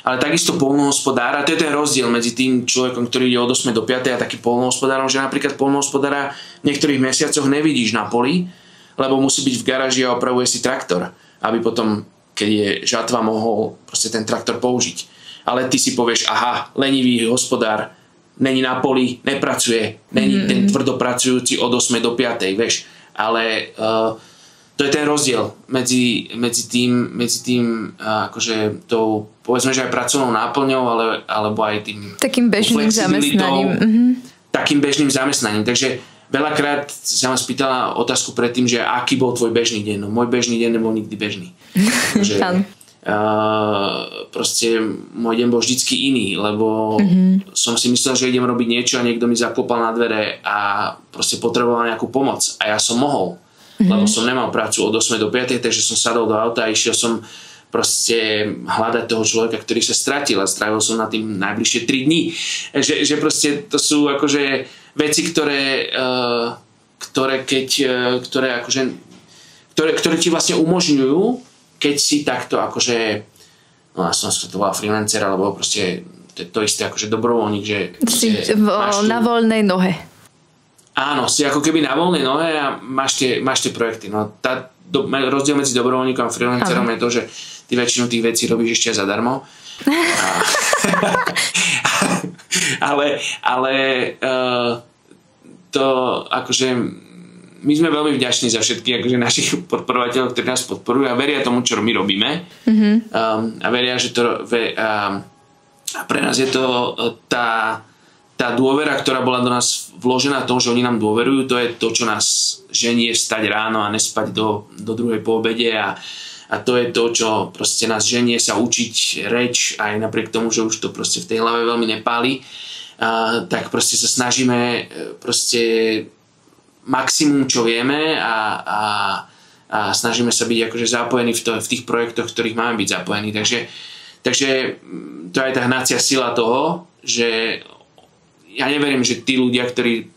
ale takisto poľnohospodár, a to je ten rozdiel medzi tým človekom, ktorý ide od 8 do 5 a takým poľnohospodárom, že napríklad poľnohospodára v niektorých mesiacoch nevidíš na poli, lebo musí byť v garáži a opravuje si traktor, aby potom, keď je žatva, mohol proste ten traktor použiť. Ale ty si povieš, aha, lenivý hospodár není na poli, nepracuje, není ten tvrdopracujúci od 8 do 5, vieš. Ale to je ten rozdiel medzi tým akože tou, povedzme, že aj pracovnou náplňou, alebo aj tým takým bežným zamestnaním. Takým bežným zamestnaním. Takže veľakrát sa ma spýtala otázku predtým, že aký bol tvoj bežný deň. No môj bežný deň nebol nikdy bežný. Takže, proste môj deň bol vždycky iný, lebo som si myslel, že idem robiť niečo a niekto mi zaklopal na dvere a proste potreboval nejakú pomoc. A ja som mohol. Lebo som nemal prácu od 8 do 5, takže som sadol do auta a išiel som proste hľadať toho človeka, ktorý sa stratil a strávil som na tým najbližšie 3 dní. Že proste to sú akože veci, ktoré ti vlastne umožňujú, keď si takto akože, no ja som sa to volal freelancer, alebo proste to isté akože dobrovoľník, že si na voľnej nohe. Áno, si ako keby na voľnej nohe a máš tie projekty. No, rozdiel medzi dobrovoľníkom a freelancerom je to, že ty väčšinu tých vecí robíš ešte zadarmo. ale to akože my sme veľmi vďační za všetkých akože našich podporovateľov, ktorí nás podporujú a veria tomu, čo my robíme. A veria, že to a pre nás je to tá dôvera, ktorá bola do nás vložená v tom, že oni nám dôverujú, to je to, čo nás ženie vstať ráno a nespať do druhej po obede a to je to, čo proste nás ženie sa učiť reč aj napriek tomu, že už to proste v tej hlave veľmi nepáli, tak proste sa snažíme proste maximum, čo vieme a snažíme sa byť akože zapojení v tých projektoch, v ktorých máme byť zapojení. Takže to je tá hnacia sila toho, že ja neverím, že tí ľudia, ktorí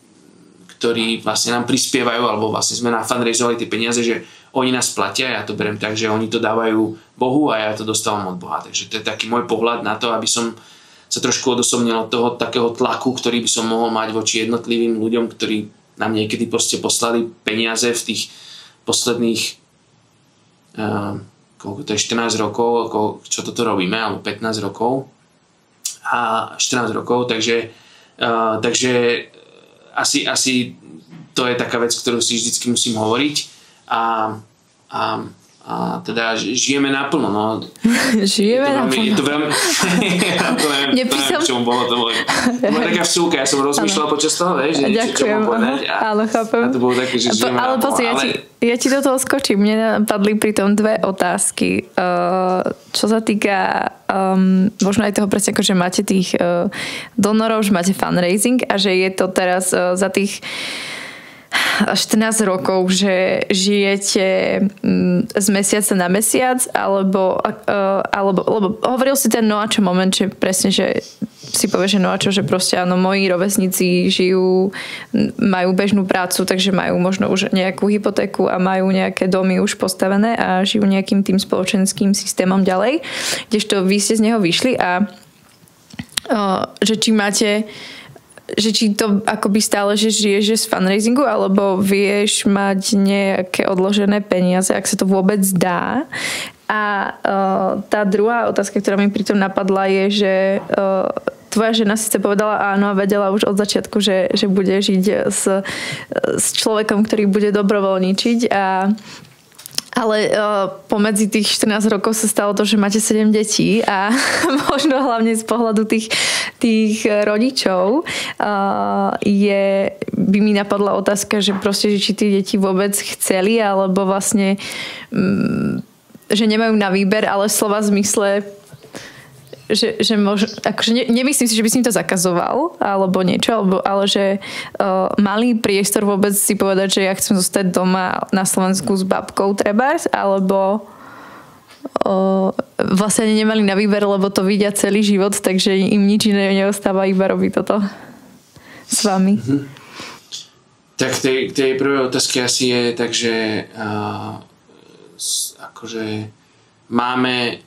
vlastne nám prispievajú, alebo vlastne sme nafundraizovali tie peniaze, že oni nás platia, ja to beriem tak, že oni to dávajú Bohu a ja to dostávam od Boha. Takže to je taký môj pohľad na to, aby som sa trošku odosobnil od toho takého tlaku, ktorý by som mohol mať voči jednotlivým ľuďom, ktorí nám niekedy proste poslali peniaze v tých posledných koľko to je, 14 rokov, čo toto robíme, alebo 15 rokov a 14 rokov, takže asi to je taká vec, ktorú si vždycky musím hovoriť a teda žijeme naplno. No. Žijeme naplno. Je to veľmi... Nepísam. Čomu bolo to bolo. To bola taká vsúka, ja som rozmýšľal počas toho, že čo mám povedať. Áno, chápem. A to bolo také, že žijeme ale naplno. Ja ti do toho skočím. Mne napadli pri tom 2 otázky. Čo sa týka možno aj toho presne, že máte tých donorov, že máte fundraising a že je to teraz za tých 14 rokov, že žijete z mesiaca na mesiac, alebo lebo hovoril si ten Noačo moment, že presne, že si povie, že Noačo, že proste áno, moji rovesníci žijú, majú bežnú prácu, takže majú možno už nejakú hypotéku a majú nejaké domy už postavené a žijú nejakým tým spoločenským systémom ďalej, kdežto vy ste z neho vyšli a že či to akoby stále, že žiješ z fundraisingu, alebo vieš mať nejaké odložené peniaze, ak sa to vôbec dá. A tá druhá otázka, ktorá mi pritom napadla, je, že tvoja žena síce povedala áno a vedela už od začiatku, že bude žiť s človekom, ktorý bude dobrovoľničiť a Ale pomedzi tých 14 rokov sa stalo to, že máte 7 detí a možno hlavne z pohľadu tých rodičov by mi napadla otázka, že proste, že či tí deti vôbec chceli, alebo vlastne že nemajú na výber, ale slova v zmysle že akože nemyslím si, že by si im to zakazoval alebo niečo, ale že mali priestor vôbec si povedať, že ja chcem zostať doma na Slovensku s babkou trebárs, alebo vlastne nemali na výber, lebo to vidia celý život, takže im nič iné neostáva, iba robiť toto s vami. Tak tej prvej otázky asi je tak, že akože máme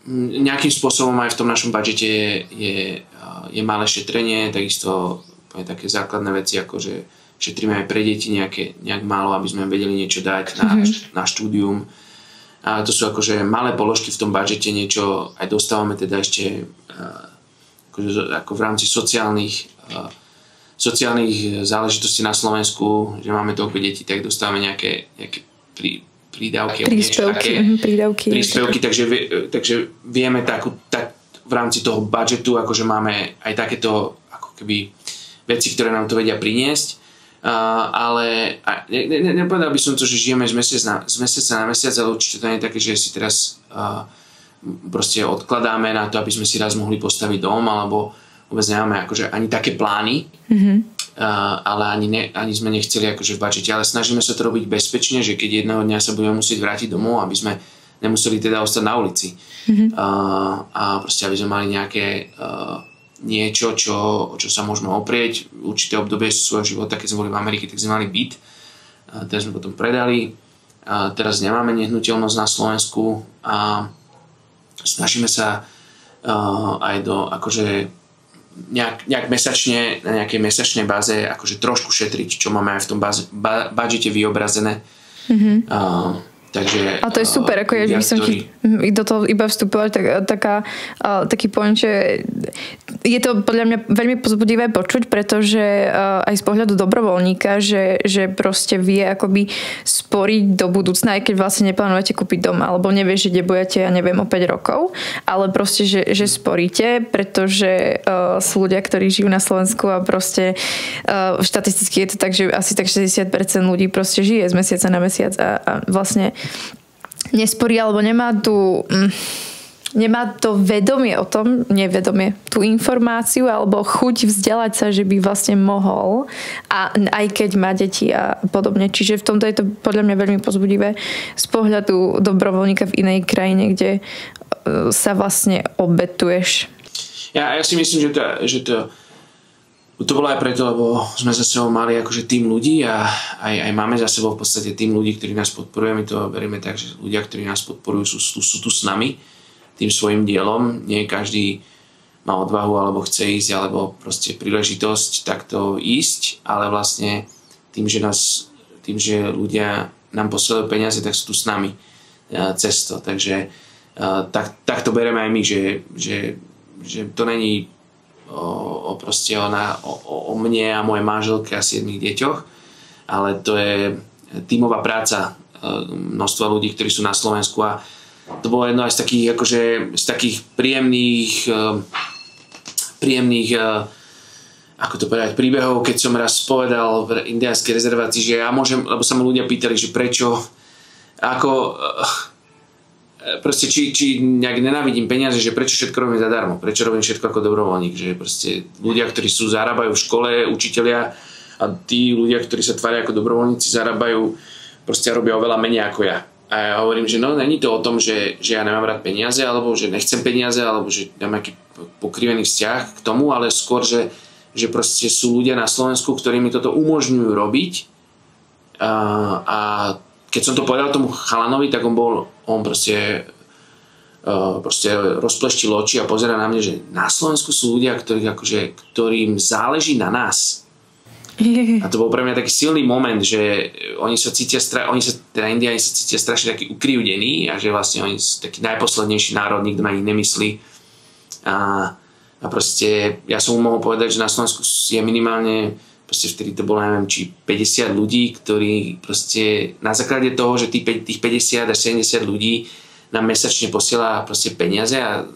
nejakým spôsobom aj v tom našom budžete je malé šetrenie, takisto aj také základné veci, ako že šetríme aj pre deti nejak málo, aby sme vedeli niečo dať na štúdium. A to sú akože malé položky v tom budžete, niečo aj dostávame teda ešte ako v rámci sociálnych záležitostí na Slovensku, že máme toľko detí, tak dostávame nejaké príspevky, takže vieme tak v rámci toho budžetu, akože máme aj takéto ako keby veci, ktoré nám to vedia priniesť, ale nepovedal by som to, že žijeme z mesiaca na mesiac, ale určite to nie je také, že si teraz proste odkladáme na to, aby sme si raz mohli postaviť dom, alebo vôbec nemáme akože ani také plány, ale ani sme nechceli akože v budžete, ale snažíme sa to robiť bezpečne, že keď jedného dňa sa budeme musieť vrátiť domov, aby sme nemuseli teda ostať na ulici. A proste aby sme mali nejaké niečo, čo sa môžeme oprieť. Určité obdobie svojho života, keď sme boli v Amerike, tak sme mali byt. Teraz sme potom predali. Teraz nemáme nehnuteľnosť na Slovensku a snažíme sa aj akože nejak mesačne, na nejakej mesačnej báze akože trošku šetriť, čo máme aj v tom budžete vyobrazené. Takže, a to je super, ako ja by som ti do toho iba vstupovala taký point, že je to podľa mňa veľmi povzbudivé počuť, pretože aj z pohľadu dobrovoľníka, že proste vie akoby sporiť do budúcna, aj keď vlastne neplánujete kúpiť dom, alebo nevieš, že kde budete, ja neviem, o 5 rokov, ale proste, že sporíte, pretože sú ľudia, ktorí žijú na Slovensku a proste štatisticky je to tak, že asi tak 60% ľudí proste žije z mesiaca na mesiac a vlastne nesporí, alebo nemá to vedomie o tom, nevedomie, tú informáciu alebo chuť vzdelať sa, že by vlastne mohol, a aj keď má deti a podobne. Čiže v tomto je to podľa mňa veľmi povzbudivé z pohľadu dobrovoľníka v inej krajine, kde sa vlastne obetuješ. Ja si myslím, že to bolo aj preto, lebo sme za sebou mali akože tým ľudí a aj máme za sebou v podstate tým ľudí, ktorí nás podporujú. My to berieme tak, že ľudia, ktorí nás podporujú, sú tu s nami tým svojim dielom. Nie každý má odvahu alebo chce ísť, alebo proste príležitosť takto ísť, ale vlastne tým, že ľudia nám posielajú peniaze, tak sú tu s nami cez to. Takže tak to bereme aj my, že to není o mne a mojej manželke a 7 deťoch, ale to je tímová práca množstva ľudí, ktorí sú na Slovensku, a to bolo jedno aj z takých príjemných ako to povedať, príbehov, keď som raz povedal v indiánskej rezervácii, že ja môžem, lebo sa ma ľudia pýtali, že prečo, proste či nejak nenávidím peniaze, že prečo všetko robím zadarmo, prečo robím všetko ako dobrovoľník, že proste ľudia, ktorí zarábajú v škole, učitelia, a tí ľudia, ktorí sa tvária ako dobrovoľníci, zarábajú, proste robia oveľa menej ako ja. A ja hovorím, že no, není to o tom, že ja nemám rád peniaze, alebo že nechcem peniaze, alebo že mám nejaký pokrivený vzťah k tomu, ale skôr, že proste sú ľudia na Slovensku, ktorí mi toto umožňujú robiť, a keď som to povedal tomu chalanovi, tak on proste rozpleštil oči a pozerá na mňa, že na Slovensku sú ľudia, ktorým záleží na nás. A to bol pre mňa taký silný moment, že Indiáni sa cítia strašne takí ukrivdení a že vlastne oni sú taký najposlednejší národ, nikto na nich nemyslí. A proste ja som mu mohol povedať, že na Slovensku je minimálne proste vtedy to bolo, neviem, či 50 ľudí, ktorí proste na základe toho, že tých 50 až 70 ľudí nám mesačne posiela proste peniaze a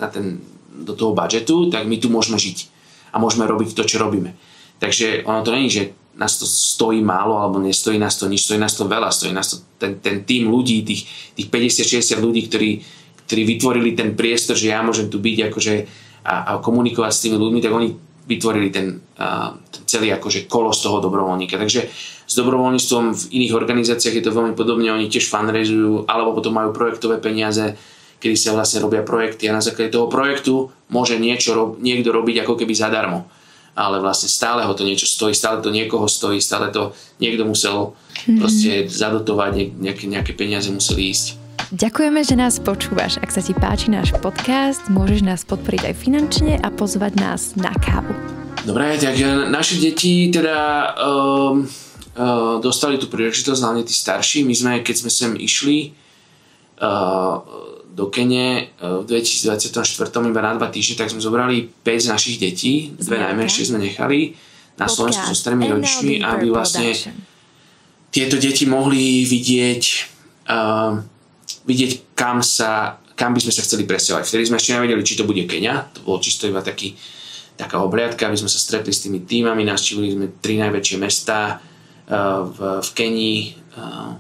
do toho budžetu, tak my tu môžeme žiť a môžeme robiť to, čo robíme. Takže ono to nie je, že nás to stojí málo alebo nestojí nás to nič, stojí nás to veľa, stojí nás to ten tým ľudí, tých 50-60 ľudí, ktorí vytvorili ten priestor, že ja môžem tu byť akože a komunikovať s tými ľuďmi, tak oni vytvorili ten celý akože kolos toho dobrovoľníka. Takže s dobrovoľníctvom v iných organizáciách je to veľmi podobne, oni tiež fundraizujú alebo potom majú projektové peniaze, kedy sa vlastne robia projekty a na základe toho projektu môže niekto robiť ako keby zadarmo. Ale vlastne stále ho to niečo stojí, stále to niekoho stojí, stále to niekto musel proste zadotovať, nejaké peniaze museli ísť. Ďakujeme, že nás počúvaš. Ak sa ti páči náš podcast, môžeš nás podporiť aj finančne a pozvať nás na kávu. Dobre, tak naše deti teda dostali tú príležitosť, hlavne tí starší. My sme, keď sme sem išli do Kene v 2024 iba na 2 týždne, tak sme zobrali 5 z našich detí, 2 najmenšie sme nechali na Slovensku so starými rodičmi, aby vlastne tieto deti mohli vidieť kam by sme sa chceli presťahovať. Vtedy sme ešte nevedeli, či to bude Keňa, to bolo čisto iba taká obhliadka, aby sme sa stretli s tými tímami, navštívili sme 3 najväčšie mestá v Kenii,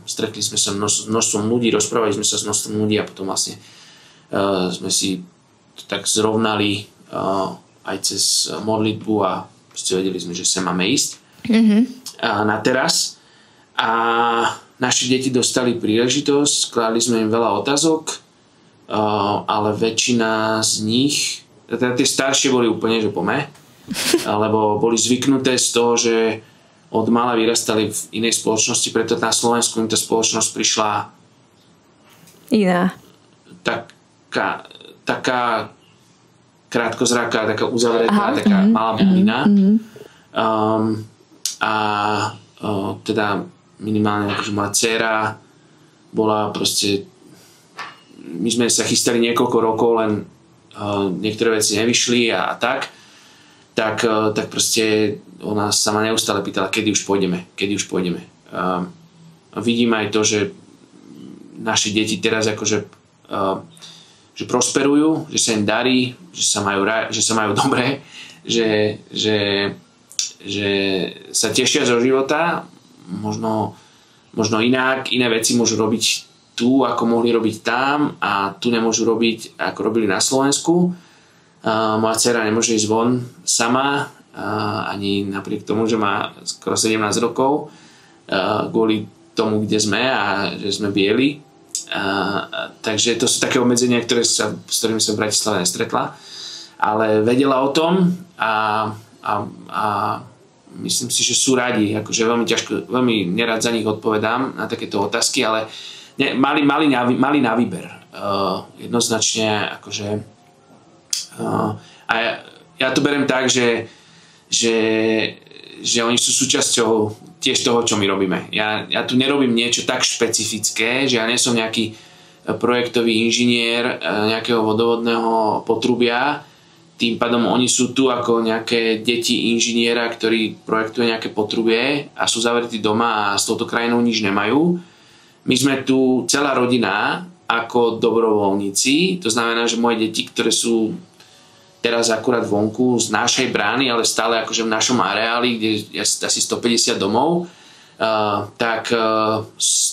stretli sme sa s množstvom ľudí, rozprávali sme sa s množstvom ľudí a potom vlastne sme si to tak zrovnali aj cez modlitbu a proste vedeli sme, že sa máme ísť na teraz. A naši deti dostali príležitosť, kládli sme im veľa otázok, ale väčšina z nich, teda tie staršie boli úplne, že lebo boli zvyknuté z toho, že od mala vyrastali v inej spoločnosti, preto na Slovensku im tá spoločnosť prišla iná. Taká krátkozraká, taká uzavretá, taká malá bublina. Teda minimálne akože moja dcéra bola proste, my sme sa chystali niekoľko rokov, len niektoré veci nevyšli a tak proste ona sa ma neustále pýtala, kedy už pôjdeme. Vidím aj to, že naši deti teraz akože že prosperujú, že sa im darí, že sa majú dobre, že sa tešia zo života, možno iné veci môžu robiť tu, ako mohli robiť tam a tu nemôžu robiť, ako robili na Slovensku. Moja dcera nemôže ísť von sama, ani napriek tomu, že má skoro 17 rokov, kvôli tomu, kde sme a že sme bieli. Takže to sú také obmedzenia, s ktorými sa v Bratislave nestretla. Ale vedela o tom a myslím si, že sú radi. Akože veľmi nerad za nich odpovedám na takéto otázky, ale mali na výber. Jednoznačne akože a ja to beriem tak, že oni sú súčasťou tiež toho, čo my robíme. Ja tu nerobím niečo tak špecifické, že ja nie som nejaký projektový inžinier nejakého vodovodného potrubia. Tým pádom oni sú tu ako nejaké deti inžiniera, ktorí projektuje nejaké potrubie a sú zavretí doma a s touto krajinou nič nemajú. My sme tu celá rodina ako dobrovoľníci. To znamená, že moje deti, ktoré sú teraz akurát vonku z našej brány, ale stále akože v našom areáli, kde je asi 150 domov, tak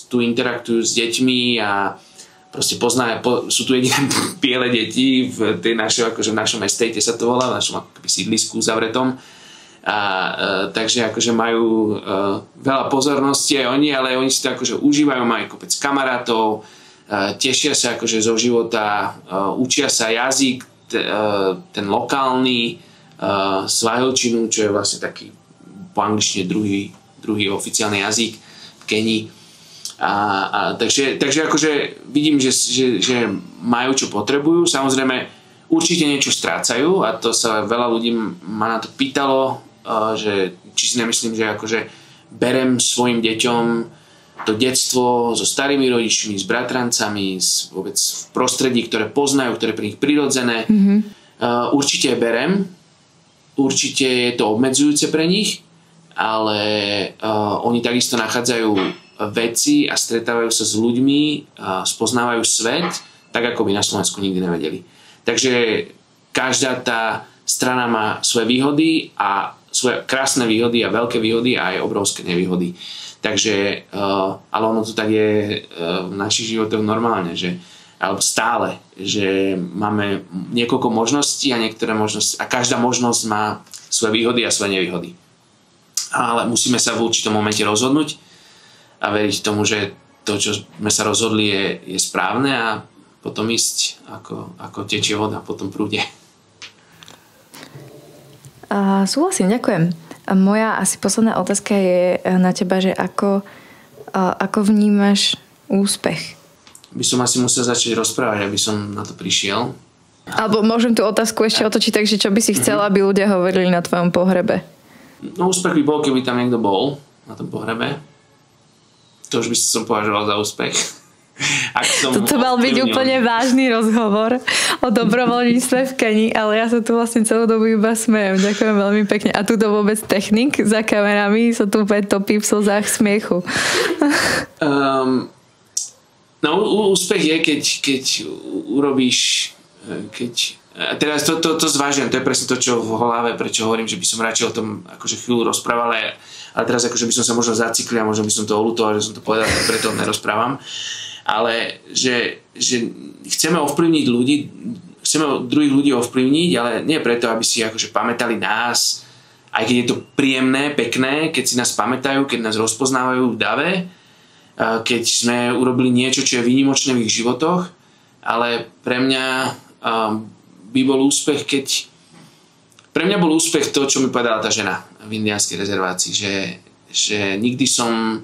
tu interaktujú s deťmi a proste sú tu jediné biele deti v našom estate sa to volá, v našom akoby sídlisku zavretom. Takže akože majú veľa pozornosti aj oni, ale oni si to akože užívajú, majú kopec kamarátov, tešia sa akože zo života, učia sa jazyk, ten lokálny svahilčinu, čo je vlastne taký po angličtine druhý oficiálny jazyk v Kenii. Takže akože vidím, že majú čo potrebujú. Samozrejme určite niečo strácajú a to sa veľa ľudí ma na to pýtalo, že či si nemyslím, že akože berem svojim deťom to detstvo so starými rodičmi, s bratrancami, vôbec v prostredí, ktoré poznajú, ktoré je pre nich prirodzené. Určite berem, určite je to obmedzujúce pre nich, oni takisto nachádzajú veci a stretávajú sa s ľuďmi, spoznávajú svet, tak ako by na Slovensku nikdy nevedeli. Takže každá tá strana má svoje výhody a svoje krásne výhody a veľké výhody a aj obrovské nevýhody. Takže, ale ono to tak je v našich životoch normálne, alebo stále, že máme niekoľko možností a niektoré možnosti a každá možnosť má svoje výhody a svoje nevýhody. Ale musíme sa v určitom momente rozhodnúť a veriť tomu, že to, čo sme sa rozhodli, je správne a potom ísť ako tečie voda po tom prúde. Súhlasím, ďakujem. Moja asi posledná otázka je na teba, že ako vnímaš úspech? By som asi musel začať rozprávať, aby som na to prišiel. Alebo môžem tú otázku ešte otočiť, takže čo by si chcela, aby ľudia hovorili na tvojom pohrebe? No úspech by bol, keby tam niekto bol na tom pohrebe. To už by som považoval za úspech. Toto mal byť úplne vážny rozhovor o dobrovoľníctve v Keni, ale ja sa tu vlastne celú dobu iba smejem. Ďakujem veľmi pekne. A tu to vôbec technik za kamerami sa tu úplne topí v slzách smiechu. No úspech je, keď urobíš a teraz to zvážujem, to je presne to, čo v hlave, prečo hovorím, že by som radšej o tom akože chvíľu rozprával, ale teraz akože by som sa možno zaciklil a možno by som to oľutoval, že som to povedal, preto nerozprávam. Ale že chceme ovplyvniť ľudí, chceme druhých ľudí ovplyvniť, ale nie preto, aby si akože pamätali nás, aj keď je to príjemné, pekné, keď si nás pamätajú, keď nás rozpoznávajú v dave, keď sme urobili niečo, čo je výnimočné v ich životoch, ale pre mňa by bol úspech, pre mňa bol úspech to, čo mi povedala tá žena v indiánskej rezervácii, že nikdy som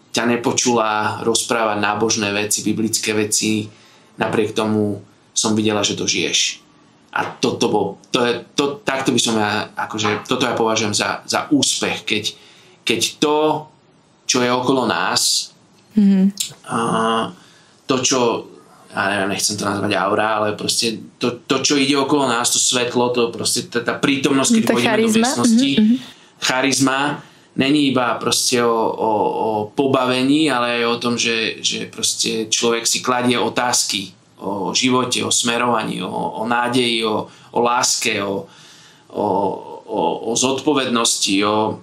ťa nepočula rozprávať nábožné veci, biblické veci, napriek tomu som videla, že to žiješ. A takto by som toto ja považujem za úspech, keď to, čo je okolo nás, to, čo, ja neviem, nechcem to nazvať aura, ale proste to, čo ide okolo nás, to svetlo, to proste tá prítomnosť, keď pôjdeme do miestnosti, charizma, není iba proste o pobavení, ale aj o tom, že proste človek si kladie otázky o živote, o smerovaní, o nádeji, o láske, o zodpovednosti, o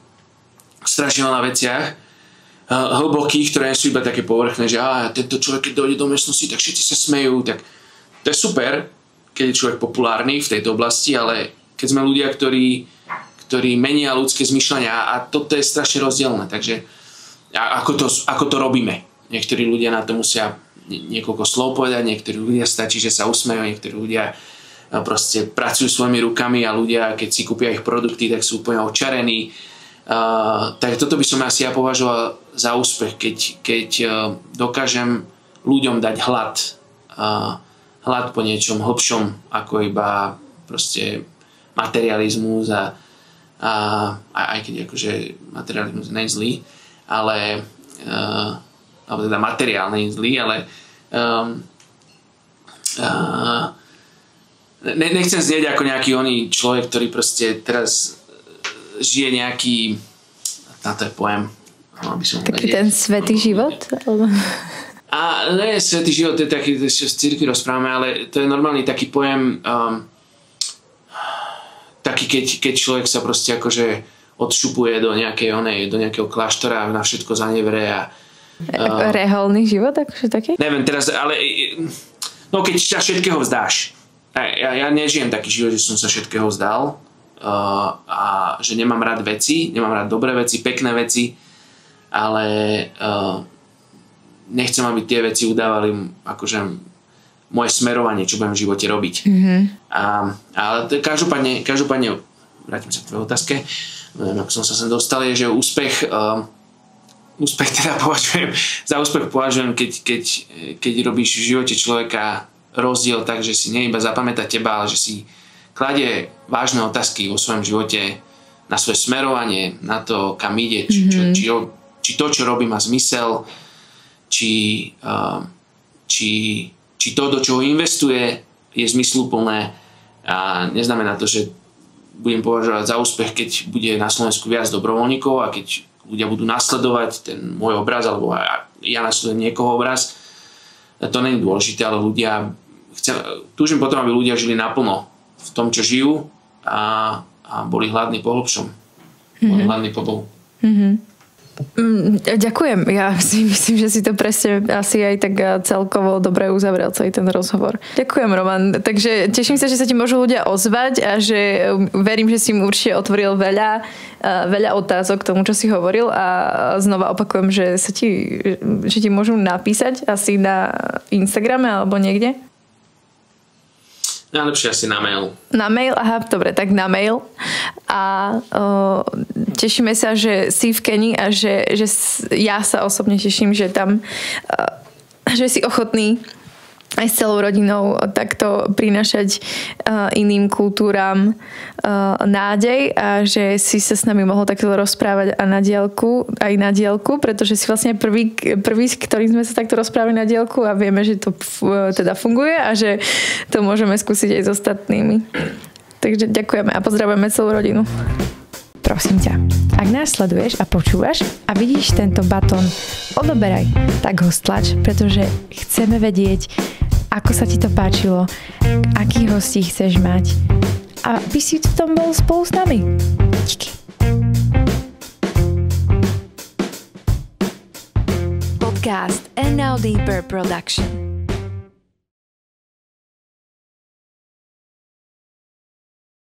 strašne veľa veciach hlbokých, ktoré sú iba také povrchné, že tento človek, keď dojde do miestnosti, tak všetci sa smejú, tak to je super, keď je človek populárny v tejto oblasti, ale keď sme ľudia, ktorí menia ľudské zmýšľania a toto je strašne rozdielne, takže ako to robíme. Niektorí ľudia na to musia niekoľko slov povedať, niektorí ľudia stačí, že sa usmejú, niektorí ľudia proste pracujú svojimi rukami a ľudia, keď si kúpia ich produkty, tak sú úplne očarení. Tak toto by som asi ja považoval za úspech, keď dokážem ľuďom dať hlad po niečom hlbšom, ako iba proste materializmus a aj keď akože materializmus nie je zlý, ale alebo teda materiál nie je zlý, ale nechcem znieť ako nejaký oný človek, ktorý proste teraz žije nejaký, na to je pojem, taký ten svätý život? A nie, svätý život je taký, čo z cirkvi rozprávame, ale to je normálny taký pojem, taký, keď človek sa proste akože odšupuje do nejakého kláštora a na všetko zanevre a reholný život, akože taký? Neviem teraz, ale no keď sa všetkého vzdáš. Ja nežijem taký život, že som sa všetkého vzdal a že nemám rád veci, nemám rád dobré veci, pekné veci, ale nechcem, aby tie veci udávali akože moje smerovanie, čo budem v živote robiť. Ale každopádne vrátim sa k tvojej otázke, neviem, ako som sa sem dostal, je, že úspech teda považujem, keď robíš v živote človeka rozdiel tak, že si nie iba zapamätá teba, ale že si kladie vážne otázky vo svojom živote na svoje smerovanie, na to, kam ide, či to, čo robí, má zmysel, či to, do čoho investuje, je zmysluplné a neznamená to, že budem považovať za úspech, keď bude na Slovensku viac dobrovoľníkov a keď ľudia budú nasledovať ten môj obraz, alebo ja nasledujem niekoho obraz. To nie je dôležité, ale túžim potom, aby ľudia žili naplno v tom, čo žijú a boli hladní po hlbšom. Boli hladní po Bohu. Ďakujem. Ja si myslím, že si to presne asi aj tak celkovo dobre uzavrel celý ten rozhovor. Ďakujem, Roman. Takže teším sa, že sa ti môžu ľudia ozvať a že verím, že si mu určite otvoril veľa otázok k tomu, čo si hovoril a znova opakujem, že ti môžu napísať asi na Instagrame alebo niekde. Najlepšie asi na mail. Na mail? Aha, dobre, tak na mail. A tešíme sa, že si v Kenii a že ja sa osobne teším, že tam že si ochotný aj s celou rodinou takto prinášať iným kultúram nádej a že si sa s nami mohol takto rozprávať aj na diaľku, pretože si vlastne prvý, s ktorým sme sa takto rozprávali na diaľku a vieme, že to teda funguje a že to môžeme skúsiť aj s ostatnými. Takže ďakujeme a pozdravujeme celú rodinu. Prosím ťa, ak nás sleduješ a počúvaš a vidíš tento batón, odoberaj, tak ho stlač, pretože chceme vedieť, ako sa ti to páčilo, akých hostí chceš mať a by si v tom bol spolu s nami. Díky. Podcast And Now Deeper Production.